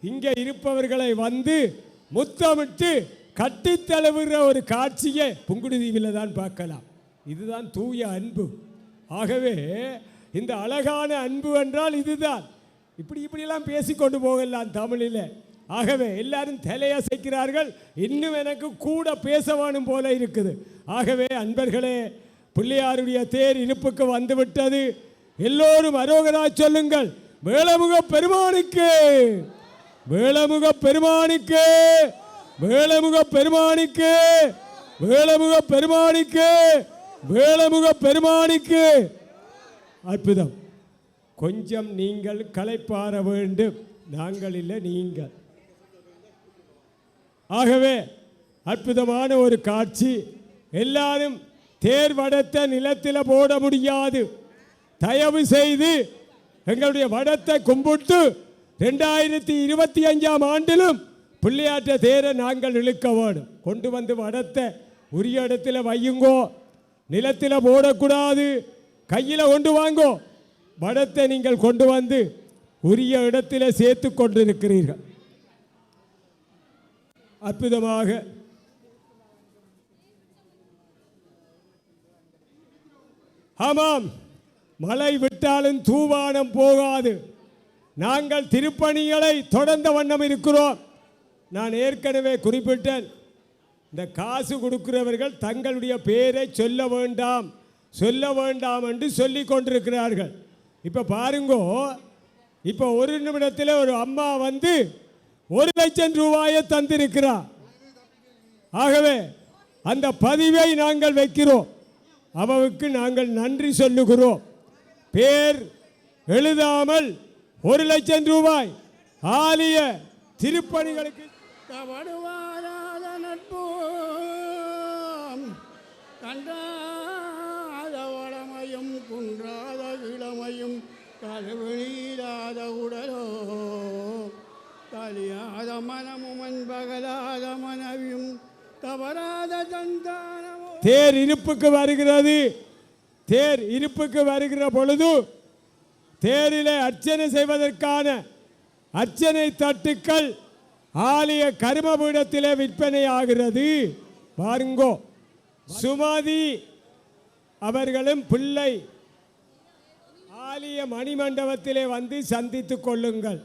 இங்கே இருப்பவர்களை வந்து முத்தமிட்டு கட்டித்தழுவுகிற ஒரு காட்சியை புங்குடுதீவில் தான் பார்க்கலாம். இதுதான் தூய அன்பு. ஆகவே இந்த அழகான அன்பு என்றால் இதுதான். இப்படியெல்லாம் பேசிக்கொண்டு போகலாம் தமிழில். ஆகவே எல்லாரும் தலையசைக்கிறார்கள். இன்னும் எனக்கு கூட பேச வேணும் போல இருக்குது. ஆகவே அன்பர்களே, பிள்ளையாருடைய தேர் இனிப்புக்கு வந்துவிட்டது. எல்லோரும் அரோகரா சொல்லுங்கள். வேளமுக பெருமானுக்கு, வேளமுக பெருமானுக்கு, வேளமுக பெருமானுக்கு, வேளமுக பெருமானுக்கு, வேளமுக பெருமானுக்கு. அற்புதம். கொஞ்சம் நீங்கள் களைப்பாற வேண்டும், நாங்கள் இல்லை நீங்கள். ஆகவே அற்புதமான ஒரு காட்சி. எல்லாரும் தேர்வடத்தை நிலத்தில் போட முடியாது. தயவு செய்து எங்களுடைய வடத்தை கும்பிட்டு 2025ஆம் ஆண்டிலும் பிள்ளையாற்ற தேரை நாங்கள் இழுக்க வேணும். கொண்டு வந்து வடத்தை உரிய இடத்துல வையுங்கோ, நிலத்தில் போடக்கூடாது. கையில் கொண்டு வாங்கோ. வடத்தை நீங்கள் கொண்டு வந்து உரிய இடத்தில் சேர்த்து கொண்டிருக்கிறீர்கள். அற்புதமாக ஆமாம், மழை விட்டாலும் தூவானம் போகாது. நாங்கள் திருப்பணிகளை தொடர்ந்த வண்ணம் இருக்கிறோம். நான் ஏற்கனவே குறிப்பிட்டேன், இந்த காசு கொடுக்கிறவர்கள் தங்களுடைய பேரை சொல்ல வேண்டாம் என்று சொல்லி கொண்டிருக்கிறார்கள். இப்போ பாருங்கோ, இப்போ ஒரு நிமிடத்தில் ஒரு அம்மா வந்து 1 லட்சம் ரூபாயை தந்திருக்கிறார். ஆகவே அந்த பதிவை நாங்கள் வைக்கிறோம். அவருக்கு நாங்கள் நன்றி சொல்லுகிறோம். பேர் எழுதாமல் 1 லட்சம் ரூபாய் ஆலய திருப்பணிகளுக்கு கவடுவாராத நட்பு கண்டாத வளமையும் குன்றாத இளமையும் கழுவீராத உடலோ தாலியாத மனமும் அன்பகலாத மனைவியும் தவறாத சந்தானமோ. தேர் இருப்புக்கு வருகிறது. தேர் இருப்புக்கு வருகிற பொழுது தேரிலே அர்ச்சனை செய்வதற்கான அர்ச்சனை தட்டுக்கள் ஆலய கர்மபீடத்திலே விற்பனை ஆகிறது. பாருங்கோ, சுமதி அவர்களும் பிள்ளை ஆலய மணிமண்டபத்திலே வந்து சந்தித்துக் கொள்ளுங்கள்.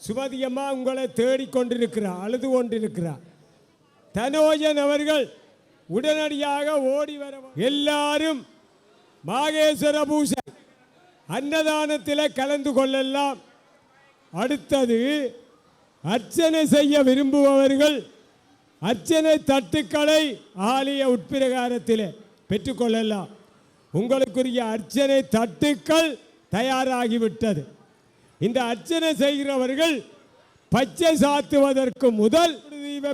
சுமதியம்மா உங்களை தேடிக்கொண்டிருக்கிறார், அழுது கொண்டிருக்கிறார். தனோஜன் அவர்கள் உடனடியாக ஓடி வர. எல்லாரும் மாகேஸ்வர பூஜை அன்னதானத்தில் கலந்து கொள்ளலாம். அடுத்தது அர்ச்சனை செய்ய விரும்புபவர்கள் அர்ச்சனை தட்டுக்களை ஆலய உட்பிரகாரத்தில் பெற்றுக்கொள்ளலாம். உங்களுக்குரிய அர்ச்சனை தட்டுக்கள் தயாராகிவிட்டது. இந்த அர்ச்சனை செய்கிறவர்கள் பச்சை சாத்துவதற்கு முதல்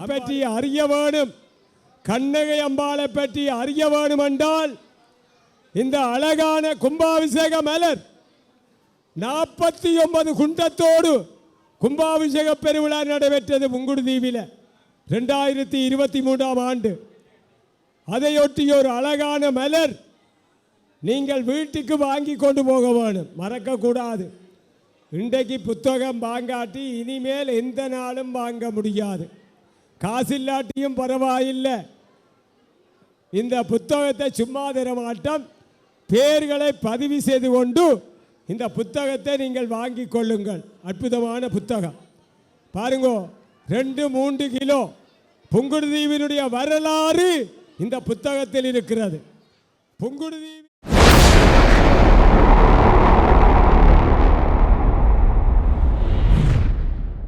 பற்றி அறிய வேணும், கண்ணகை அம்பாளை பற்றி அறிய வேணும் என்றால் இந்த அழகான கும்பாபிஷேக மலர் 49 குண்டத்தோடு கும்பாபிஷேக பெருவிழா நடைபெற்றது புங்குடுதீவில் 2023ஆம் ஆண்டு. அதையொட்டி ஒரு அழகான மலர் நீங்கள் வீட்டுக்கு வாங்கி கொண்டு போக வேணும், மறக்கக்கூடாது. இன்றைக்கு புத்தகம் வாங்காட்டி இனிமேல் எந்த நாளும் வாங்க முடியாது. காசில்லாட்டியும் பரவாயில்லை, இந்த புத்தகத்தை சும்மா தர மாட்டோம். பேர்களை பதிவு செய்து கொண்டு இந்த புத்தகத்தை நீங்கள் வாங்கி கொள்ளுங்கள். அற்புதமான புத்தகம் பாருங்க, 2-3 கிலோ புங்குடுதீவினுடைய வரலாறு இந்த புத்தகத்தில் இருக்கிறது. புங்குடுதீவு